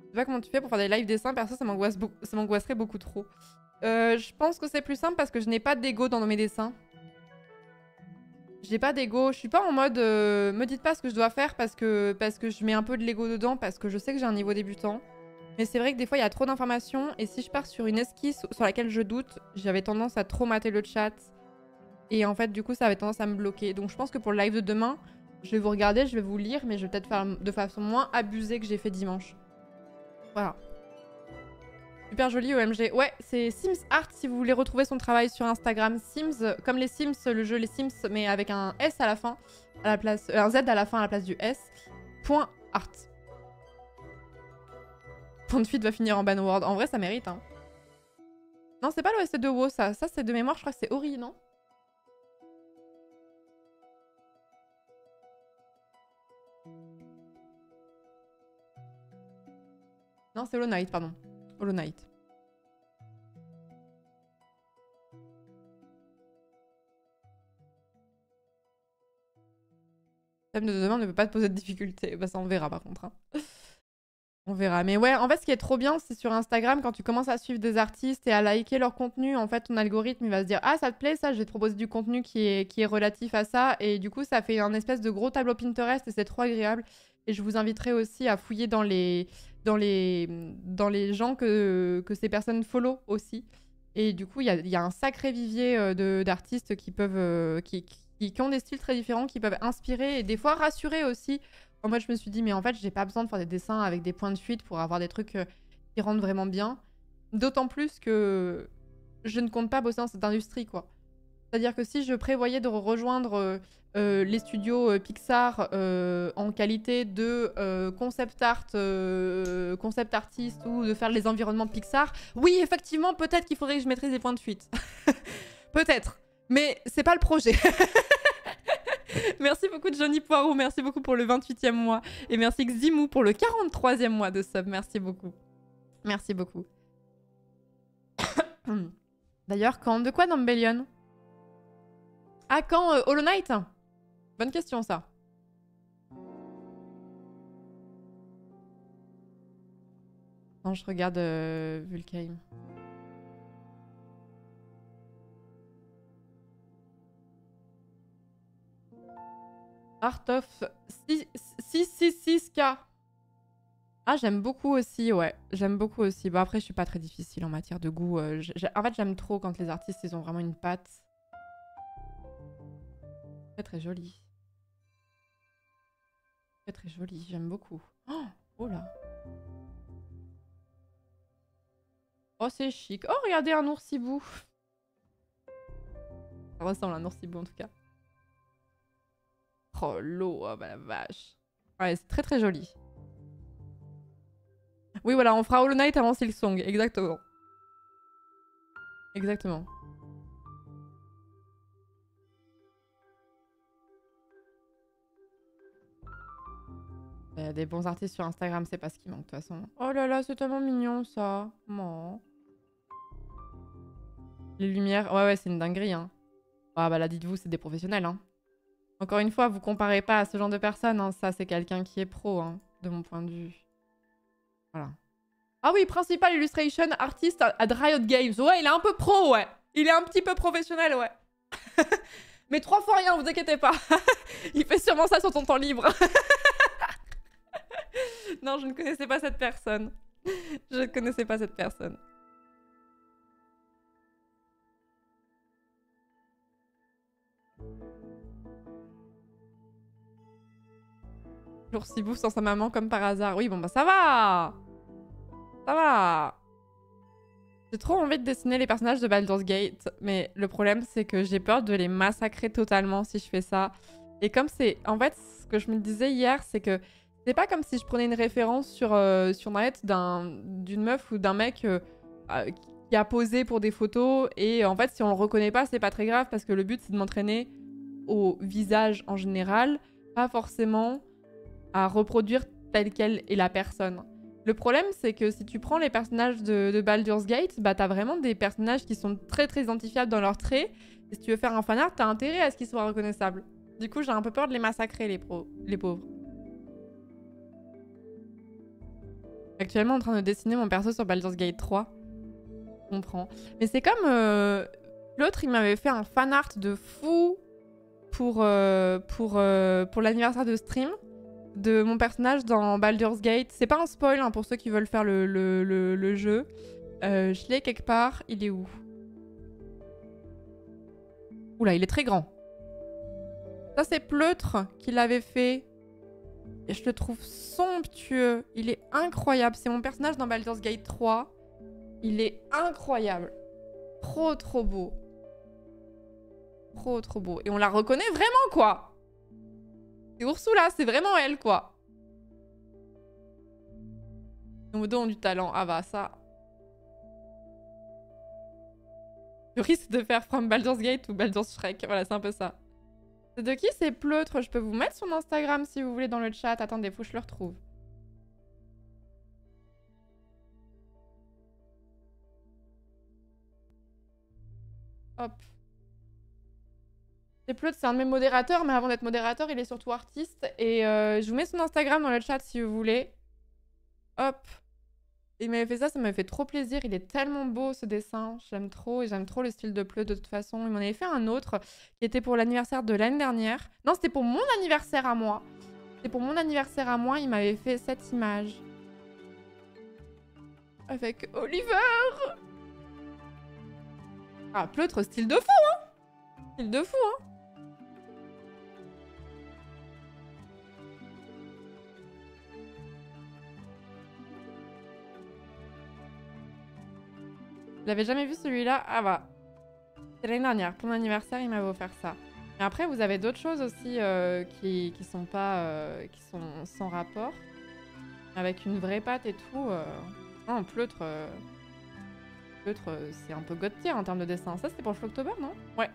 Je sais pas comment tu fais pour faire des live dessins, perso ça m'angoisserait beaucoup trop. Je pense que c'est plus simple parce que je n'ai pas d'ego dans mes dessins. J'ai pas d'ego, je suis pas en mode me dites pas ce que je dois faire parce que je mets un peu de l'ego dedans parce que je sais que j'ai un niveau débutant. Mais c'est vrai que des fois il y a trop d'informations et si je pars sur une esquisse sur laquelle je doute, j'avais tendance à trop mater le chat. Et en fait du coup ça avait tendance à me bloquer. Donc je pense que pour le live de demain, je vais vous regarder, je vais vous lire, mais je vais peut-être faire de façon moins abusée que j'ai fait dimanche. Voilà. Super joli OMG. Ouais, c'est Sims Art si vous voulez retrouver son travail sur Instagram. Sims, comme les Sims, le jeu les Sims, mais avec un S à la fin, à la place, un Z à la fin à la place du S. Point art. Point de fuite va finir en banword. En vrai, ça mérite, hein. Non, c'est pas l'OST de WoW, ça. Ça, c'est de mémoire, je crois que c'est Ori, non? Non, c'est Hollow Knight, pardon. Hollow Knight. Le thème de demain ne peut pas te poser de difficulté. Bah ça, on verra par contre, hein. On verra. Mais ouais, en fait, ce qui est trop bien, c'est sur Instagram, quand tu commences à suivre des artistes et à liker leur contenu, en fait, ton algorithme, il va se dire « Ah, ça te plaît, ça, je vais te proposer du contenu qui est relatif à ça. » Et du coup, ça fait un espèce de gros tableau Pinterest et c'est trop agréable. Et je vous inviterai aussi à fouiller dans les gens que ces personnes follow aussi. Et du coup, il y a un sacré vivier d'artistes qui peuvent... qui ont des styles très différents, qui peuvent inspirer et des fois rassurer aussi. Moi, je me suis dit, mais en fait, j'ai pas besoin de faire des dessins avec des points de fuite pour avoir des trucs qui rendent vraiment bien. D'autant plus que je ne compte pas bosser dans cette industrie, quoi. C'est-à-dire que si je prévoyais de rejoindre les studios Pixar en qualité de concept artiste ou de faire les environnements Pixar, oui, effectivement, peut-être qu'il faudrait que je maîtrise des points de fuite. Peut-être. Mais c'est pas le projet. Merci beaucoup Johnny Poirot, merci beaucoup pour le 28e mois. Et merci Ximou pour le 43e mois de sub. Merci beaucoup. Merci beaucoup. D'ailleurs, quand de quoi dans Bellion? Ah, quand Hollow Knight? Bonne question, ça. Non, je regarde Vulcaim. Art of 666K. Ah, j'aime beaucoup aussi, ouais. J'aime beaucoup aussi. Bon, après, je suis pas très difficile en matière de goût. En fait, j'aime trop quand les artistes, ils ont vraiment une patte. Très, très joli. Très, très joli. J'aime beaucoup. Oh, oh là. Oh, c'est chic. Oh, regardez un oursibou. Ça ressemble à un oursibou en tout cas. Oh, l'eau, oh bah la vache. Ouais, c'est très très joli. Oui, voilà, on fera Hollow Knight avant Silksong, exactement. Exactement. Des bons artistes sur Instagram, c'est pas ce qui manque de toute façon. Oh là là, c'est tellement mignon ça. Oh. Les lumières, ouais, c'est une dinguerie. Hein. Ah bah là, dites-vous, c'est des professionnels. Hein. Encore une fois, vous comparez pas à ce genre de personnes. Hein. Ça, c'est quelqu'un qui est pro, hein, de mon point de vue. Voilà. Ah oui, Principal Illustration Artist à Riot Games. Ouais, il est un peu pro, ouais. Il est un petit peu professionnel, ouais. Mais 3 fois rien, vous inquiétez pas. Il fait sûrement ça sur son temps libre. Non, je ne connaissais pas cette personne. Je ne connaissais pas cette personne. Jour si bouffe sans sa maman comme par hasard. Oui, bon bah ça va. Ça va. J'ai trop envie de dessiner les personnages de Baldur's Gate, mais le problème c'est que j'ai peur de les massacrer totalement si je fais ça. Et comme c'est... En fait, ce que je me disais hier, c'est que c'est pas comme si je prenais une référence sur Internet d'une meuf ou d'un mec qui a posé pour des photos, et en fait si on le reconnaît pas, c'est pas très grave parce que le but c'est de m'entraîner au visage en général, pas forcément à reproduire telle quelle est la personne. Le problème, c'est que si tu prends les personnages de Baldur's Gate, bah t'as vraiment des personnages qui sont très très identifiables dans leurs traits. Et si tu veux faire un fanart, t'as intérêt à ce qu'ils soient reconnaissables. Du coup, j'ai un peu peur de les massacrer, les pauvres. Actuellement, en train de dessiner mon perso sur Baldur's Gate 3. Je comprends. Mais c'est comme... L'autre, il m'avait fait un fanart de fou pour l'anniversaire de stream de mon personnage dans Baldur's Gate. C'est pas un spoil hein, pour ceux qui veulent faire le jeu. Je l'ai quelque part. Il est où? Oula, il est très grand. Ça, c'est Pleutre qui l'avait fait. Et je le trouve somptueux. Il est incroyable. C'est mon personnage dans Baldur's Gate 3. Il est incroyable. Trop, trop beau. Trop, trop beau. Et on la reconnaît vraiment, quoi. C'est Ursula, c'est vraiment elle, quoi. Nos modos ont du talent. Ah bah, ça... Je risque de faire From Baldur's Gate ou Baldur's Shrek. Voilà, c'est un peu ça. C'est de qui c'est Pleutre? Je peux vous mettre son Instagram si vous voulez dans le chat. Attendez, faut que je le retrouve. Hop. C'est Pleutre, c'est un de mes modérateurs, mais avant d'être modérateur, il est surtout artiste. Et je vous mets son Instagram dans le chat si vous voulez. Hop. Il m'avait fait ça, ça m'avait fait trop plaisir. Il est tellement beau ce dessin. J'aime trop et j'aime trop le style de Pleutre de toute façon. Il m'en avait fait un autre qui était pour l'anniversaire de l'année dernière. Non, c'était pour mon anniversaire à moi. C'était pour mon anniversaire à moi. Il m'avait fait cette image. Avec Oliver. Ah, Pleutre, style de fou, hein. Style de fou, hein. Je l'avais jamais vu celui-là. Ah bah. C'est l'année dernière. Pour mon anniversaire, il m'avait offert ça. Mais après, vous avez d'autres choses aussi qui sont pas... qui sont sans rapport. Avec une vraie patte et tout. Non, Pleutre... Pleutre, c'est un peu god tier en termes de dessin. Ça, c'était pour le Flocktober, non? Ouais.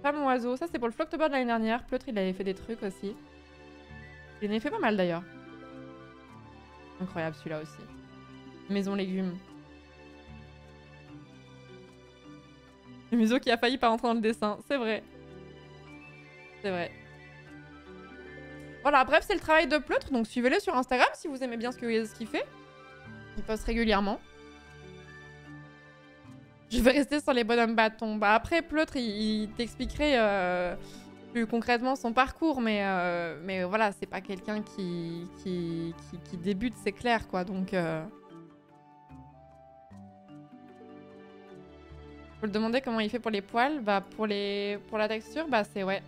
Pas mon oiseau. Ça, c'est pour le Flocktober de l'année dernière. Pleutre, il avait fait des trucs aussi. Il en avait fait pas mal, d'ailleurs. Incroyable, celui-là aussi. Maison légumes. Le museau qui a failli pas rentrer dans le dessin. C'est vrai. C'est vrai. Voilà, bref, c'est le travail de Pleutre. Donc, suivez-le sur Instagram si vous aimez bien ce qu'il fait. Il poste régulièrement. Je vais rester sur les bonhommes bâtons. Bah après, Pleutre, il t'expliquerait plus concrètement son parcours, mais voilà, c'est pas quelqu'un qui débute, c'est clair, quoi. Donc, faut le demander comment il fait pour les poils. Bah pour la texture, bah c'est ouais.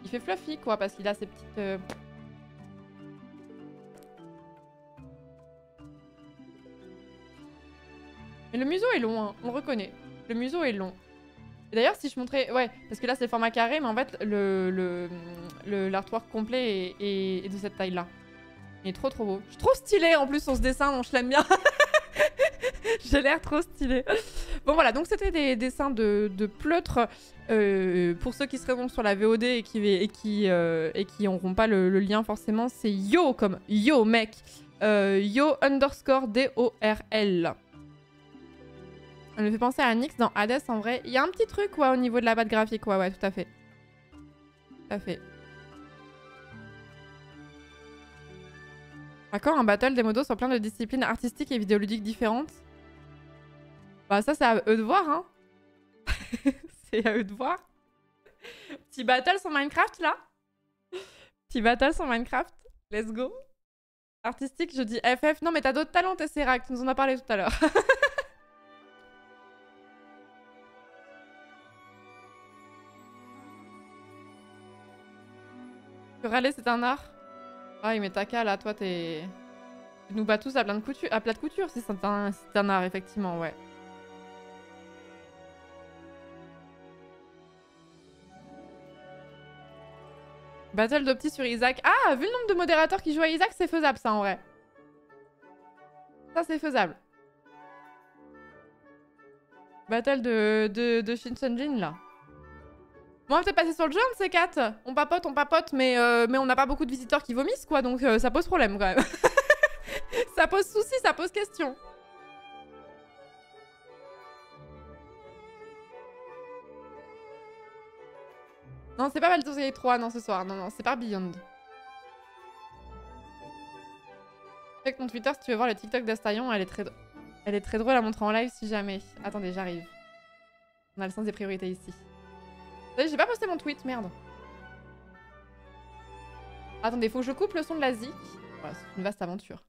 Il fait fluffy, quoi, parce qu'il a ces petites... Mais le museau est long, hein, on le reconnaît. Le museau est long. D'ailleurs, si je montrais... Ouais, parce que là, c'est le format carré, mais en fait, l'artwork complet est de cette taille-là. Il est trop trop beau. Je suis trop stylée en plus sur ce dessin, donc je l'aime bien. J'ai l'air trop stylée. Bon voilà, donc c'était des dessins de pleutre. Pour ceux qui seraient donc sur la VOD et qui n'auront pas le lien forcément, c'est Yo comme Yo mec. Yo_DORL. Ça me fait penser à Nyx dans Hades en vrai. Il y a un petit truc ouais, au niveau de la patte graphique. Ouais, tout à fait. Tout à fait. D'accord, un battle des modos sur plein de disciplines artistiques et vidéoludiques différentes. Bah ça c'est à eux de voir hein. C'est à eux de voir. Petit battle sur Minecraft là. Petit battle sur Minecraft. Let's go. Artistique, je dis FF. Non mais t'as d'autres talents Tesseract, tu nous en as parlé tout à l'heure. Râler c'est un art. Ah mais Taka là, toi t'es... Tu nous bats tous à plat de couture si c'est un art effectivement, ouais. Battle d'Opti sur Isaac. Ah, vu le nombre de modérateurs qui jouent à Isaac, c'est faisable ça en vrai. Ça c'est faisable. Battle de Shinchonjin là. Bon, on va peut-être passer sur le jeu, un de ces quatre. On papote, mais on n'a pas beaucoup de visiteurs qui vomissent quoi, donc ça pose problème quand même. Ça pose souci, ça pose question. Non, c'est pas Baldur's Gate 3, non, ce soir. Non, c'est pas Beyond. Check ton Twitter si tu veux voir le TikTok d'Astarion. Elle est très drôle à montrer en live si jamais. Attendez, j'arrive. On a le sens des priorités ici. J'ai pas posté mon tweet, merde. Attendez, faut que je coupe le son de la zik. Voilà, c'est une vaste aventure.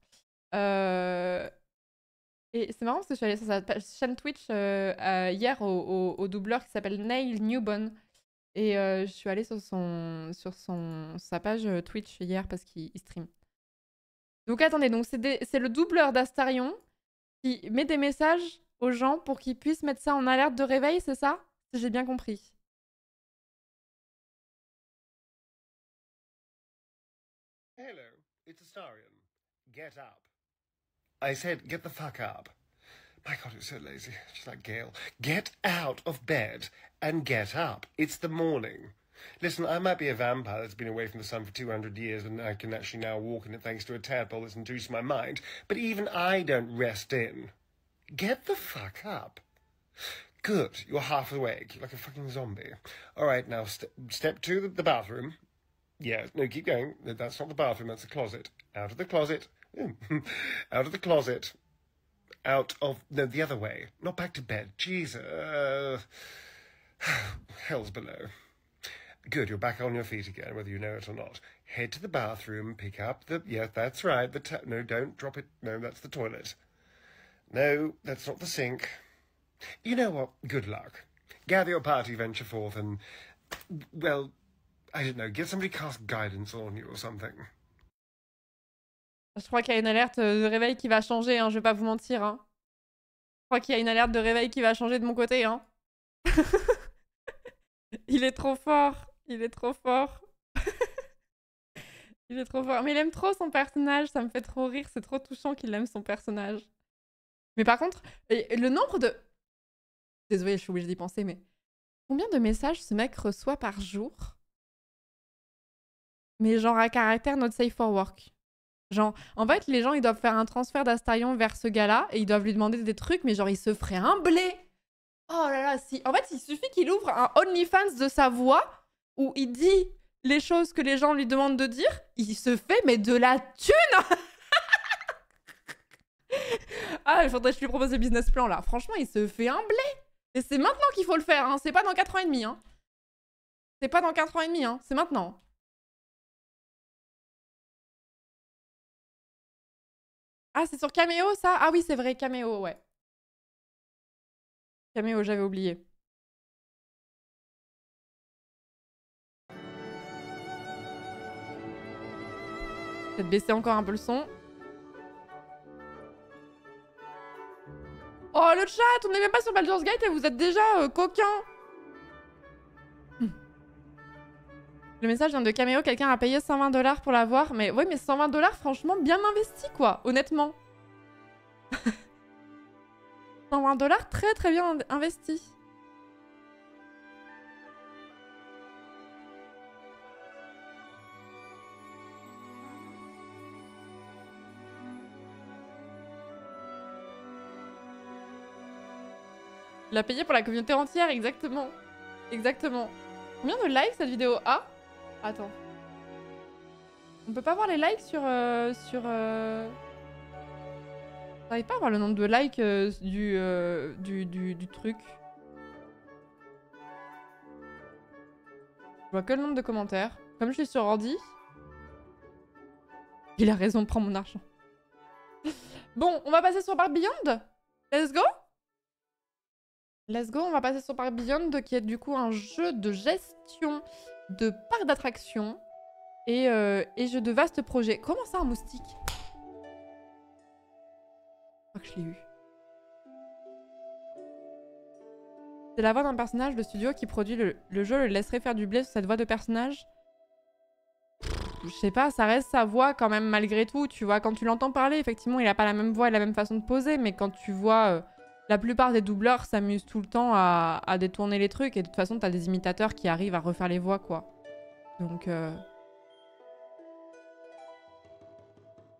Et c'est marrant parce que je suis allée sur sa chaîne Twitch hier au doubleur qui s'appelle Neil Newbon. Et je suis allée sur sa page Twitch hier parce qu'il stream. Donc attendez, donc c'est le doubleur d'Astarion qui met des messages aux gens pour qu'ils puissent mettre ça en alerte de réveil, c'est ça? Si j'ai bien compris. Hello, it's Astarion. Get up. I said, get the fuck up. My God, it's so lazy. Just like Gail. Get out of bed and get up. It's the morning. Listen, I might be a vampire that's been away from the sun for 200 years and I can actually now walk in it thanks to a tadpole that's induced my mind, but even I don't rest in. Get the fuck up. Good, you're half awake, like a fucking zombie. All right, now step to the bathroom. Yeah, no, keep going. No, that's not the bathroom, that's the closet. Out of the closet. Out of the closet. Out of... No, the other way. Not back to bed. Jesus. Hell's below. Good, you're back on your feet again, whether you know it or not. Head to the bathroom, pick up the... Yeah, that's right. No, don't drop it. No, that's the toilet. No, that's not the sink. You know what? Good luck. Gather your party, venture forth, and... Well, I don't know, get somebody cast guidance on you or something. Je crois qu'il y a une alerte de réveil qui va changer, hein, je vais pas vous mentir. Hein. Je crois qu'il y a une alerte de réveil qui va changer de mon côté. Hein. Il est trop fort. Il est trop fort. Il est trop fort. Mais il aime trop son personnage, ça me fait trop rire. C'est trop touchant qu'il aime son personnage. Mais par contre, le nombre de... Désolée, je suis obligée d'y penser, mais... Combien de messages ce mec reçoit par jour? Mais genre à caractère not safe for work. Genre, en fait, les gens, ils doivent faire un transfert d'Astarion vers ce gars-là et ils doivent lui demander des trucs, mais genre, il se ferait un blé. Oh là là, si... En fait, il suffit qu'il ouvre un OnlyFans de sa voix où il dit les choses que les gens lui demandent de dire, il se fait, mais de la thune. Ah, il faudrait que je lui propose le business plan, là. Franchement, il se fait un blé. Et c'est maintenant qu'il faut le faire, hein. C'est pas dans 4 ans et demi, hein. C'est pas dans 4 ans et demi, hein. C'est maintenant. Ah, c'est sur Cameo, ça? Ah oui, c'est vrai, Cameo, ouais. Cameo, j'avais oublié. Peut-être baisser encore un peu le son. Oh, le chat, on n'est même pas sur Baldur's Gate et vous êtes déjà coquin. Le message vient de Cameo, quelqu'un a payé 120 $ pour l'avoir. Mais oui, mais 120 $, franchement, bien investi, quoi, honnêtement. 120 $, très très bien investi. Il a payé pour la communauté entière, exactement. Exactement. Combien de likes cette vidéo a? Attends. On peut pas voir les likes sur... J'arrive pas à voir le nombre de likes du truc. Je vois que le nombre de commentaires. Comme je suis sur ordi. Il a raison, prends mon argent. Bon, on va passer sur Park Beyond. Let's go. Let's go, on va passer sur Park Beyond, qui est du coup un jeu de gestion de parc d'attractions et jeu de vastes projets. Comment ça, un moustique? Je crois que je l'ai eu. C'est la voix d'un personnage, le studio qui produit le jeu le laisserait faire du blé sur cette voix de personnage. Je sais pas, ça reste sa voix quand même malgré tout, tu vois. Quand tu l'entends parler, effectivement, il a pas la même voix et la même façon de poser, mais quand tu vois... la plupart des doubleurs s'amusent tout le temps à détourner les trucs. Et de toute façon, t'as des imitateurs qui arrivent à refaire les voix, quoi. Donc...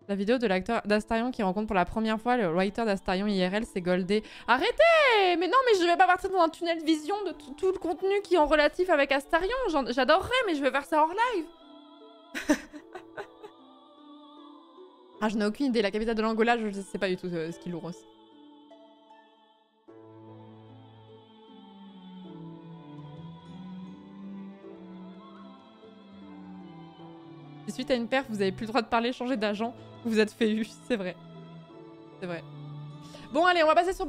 La vidéo de l'acteur d'Astarion qui rencontre pour la première fois le writer d'Astarion IRL, c'est Goldé. Arrêtez! Mais non, mais je vais pas partir dans un tunnel vision de tout le contenu qui est en relatif avec Astarion. J'adorerais, mais je vais faire ça hors live. Ah, je n'ai aucune idée. La capitale de l'Angola, je sais pas du tout ce qu'il rose. Et suite à une perf, vous avez plus le droit de parler, changer d'agent, vous êtes fait eu, c'est vrai. C'est vrai. Bon, allez, on va passer sur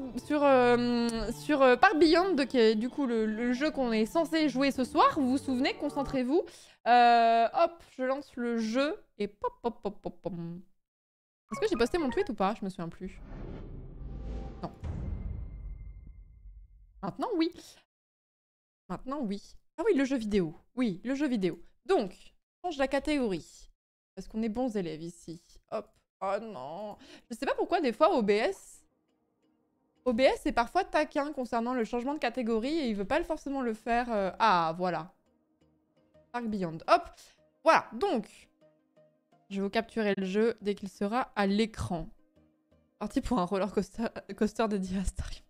Park Beyond, qui est du coup le jeu qu'on est censé jouer ce soir. Vous vous souvenez, concentrez-vous. Hop, je lance le jeu et pop, pop, pop, pop, pop. Est-ce que j'ai posté mon tweet ou pas? Je me souviens plus. Non. Maintenant, oui. Maintenant, oui. Ah oui, le jeu vidéo. Oui, le jeu vidéo. Donc... change la catégorie. Parce qu'on est bons élèves ici. Hop. Oh non. Je sais pas pourquoi des fois OBS est parfois taquin concernant le changement de catégorie et il veut pas forcément le faire. Ah, voilà. Park Beyond. Hop. Voilà. Donc, je vais vous capturer le jeu dès qu'il sera à l'écran. Parti pour un roller coaster dédié à Astarion.